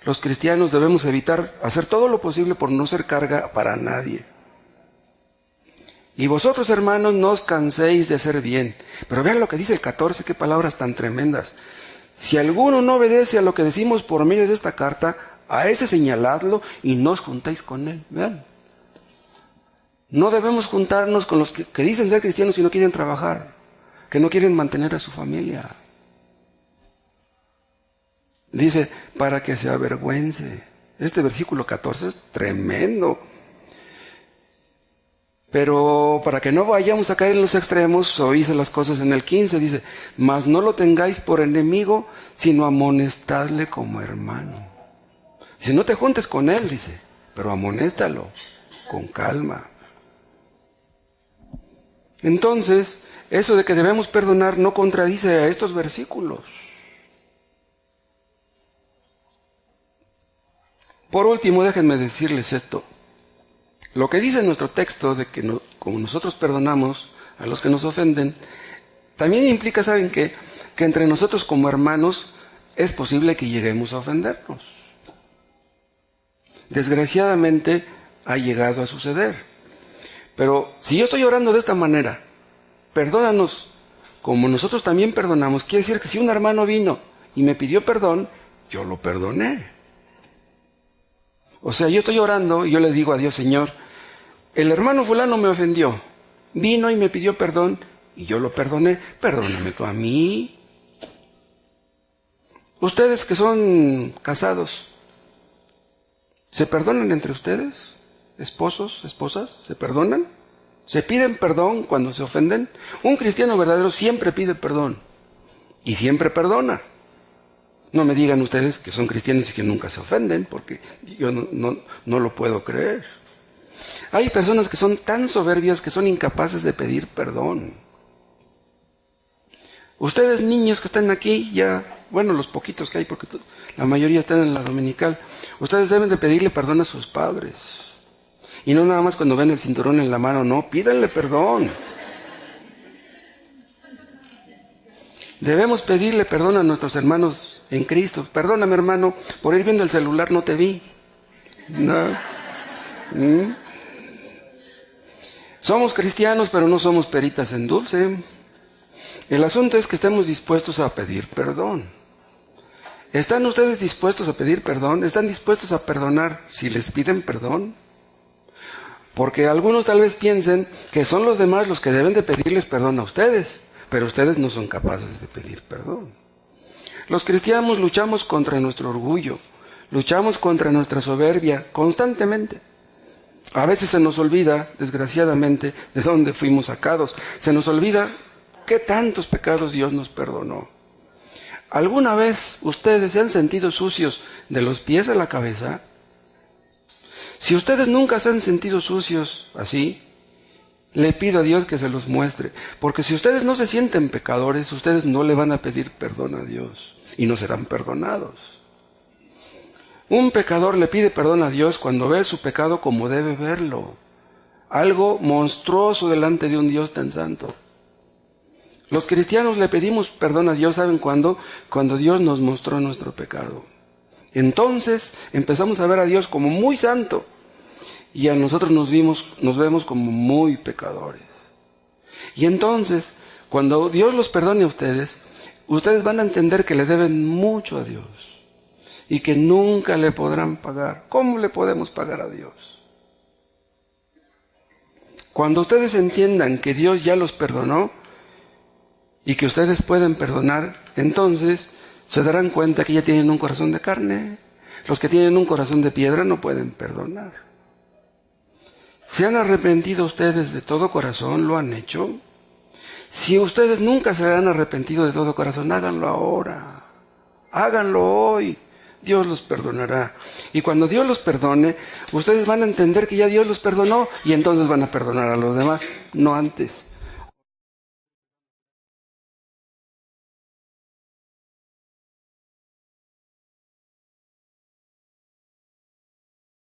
Los cristianos debemos evitar hacer todo lo posible por no ser carga para nadie. Y vosotros, hermanos, no os canséis de hacer bien. Pero vean lo que dice el 14, qué palabras tan tremendas. Si alguno no obedece a lo que decimos por medio de esta carta, a ese señaladlo y no os juntéis con él. Vean. No debemos juntarnos con los que dicen ser cristianos y no quieren trabajar, que no quieren mantener a su familia. Dice, para que se avergüence. Este versículo 14 es tremendo. Pero para que no vayamos a caer en los extremos, oís las cosas en el 15, dice, mas no lo tengáis por enemigo, sino amonestadle como hermano. Si no te juntes con él, dice, pero amonéstalo con calma. Entonces, eso de que debemos perdonar no contradice a estos versículos. Por último, déjenme decirles esto. Lo que dice nuestro texto de que como nosotros perdonamos a los que nos ofenden, también implica, ¿saben qué? Que entre nosotros como hermanos es posible que lleguemos a ofendernos. Desgraciadamente ha llegado a suceder. Pero si yo estoy orando de esta manera, perdónanos como nosotros también perdonamos, quiere decir que si un hermano vino y me pidió perdón, yo lo perdoné. O sea, yo estoy orando y yo le digo a Dios, Señor, el hermano fulano me ofendió, vino y me pidió perdón y yo lo perdoné, perdóname tú a mí. Ustedes que son casados, ¿se perdonan entre ustedes? ¿Esposos, esposas? ¿Se perdonan? ¿Se piden perdón cuando se ofenden? Un cristiano verdadero siempre pide perdón y siempre perdona. No me digan ustedes que son cristianos y que nunca se ofenden, porque yo no lo puedo creer. Hay personas que son tan soberbias que son incapaces de pedir perdón. Ustedes niños que están aquí, ya, bueno, los poquitos que hay, porque la mayoría están en la dominical, ustedes deben de pedirle perdón a sus padres. Y no nada más cuando ven el cinturón en la mano, no, pídanle perdón. Debemos pedirle perdón a nuestros hermanos en Cristo. Perdóname, hermano, por ir viendo el celular no te vi. No. Somos cristianos, pero no somos peritas en dulce. El asunto es que estemos dispuestos a pedir perdón. ¿Están ustedes dispuestos a pedir perdón? ¿Están dispuestos a perdonar si les piden perdón? Porque algunos tal vez piensen que son los demás los que deben de pedirles perdón a ustedes, pero ustedes no son capaces de pedir perdón. Los cristianos luchamos contra nuestro orgullo, luchamos contra nuestra soberbia constantemente. A veces se nos olvida, desgraciadamente, de dónde fuimos sacados. Se nos olvida qué tantos pecados Dios nos perdonó. ¿Alguna vez ustedes se han sentido sucios de los pies a la cabeza? Si ustedes nunca se han sentido sucios así, le pido a Dios que se los muestre. Porque si ustedes no se sienten pecadores, ustedes no le van a pedir perdón a Dios y no serán perdonados. Un pecador le pide perdón a Dios cuando ve su pecado como debe verlo. Algo monstruoso delante de un Dios tan santo. Los cristianos le pedimos perdón a Dios, ¿saben cuándo? Cuando Dios nos mostró nuestro pecado. Entonces empezamos a ver a Dios como muy santo y a nosotros nos vemos como muy pecadores. Y entonces, cuando Dios los perdone a ustedes, ustedes van a entender que le deben mucho a Dios y que nunca le podrán pagar. ¿Cómo le podemos pagar a Dios? Cuando ustedes entiendan que Dios ya los perdonó y que ustedes pueden perdonar, entonces se darán cuenta que ya tienen un corazón de carne. Los que tienen un corazón de piedra no pueden perdonar. ¿Se han arrepentido ustedes de todo corazón? ¿Lo han hecho? Si ustedes nunca se han arrepentido de todo corazón, háganlo ahora. Háganlo hoy. Dios los perdonará. Y cuando Dios los perdone, ustedes van a entender que ya Dios los perdonó y entonces van a perdonar a los demás, no antes.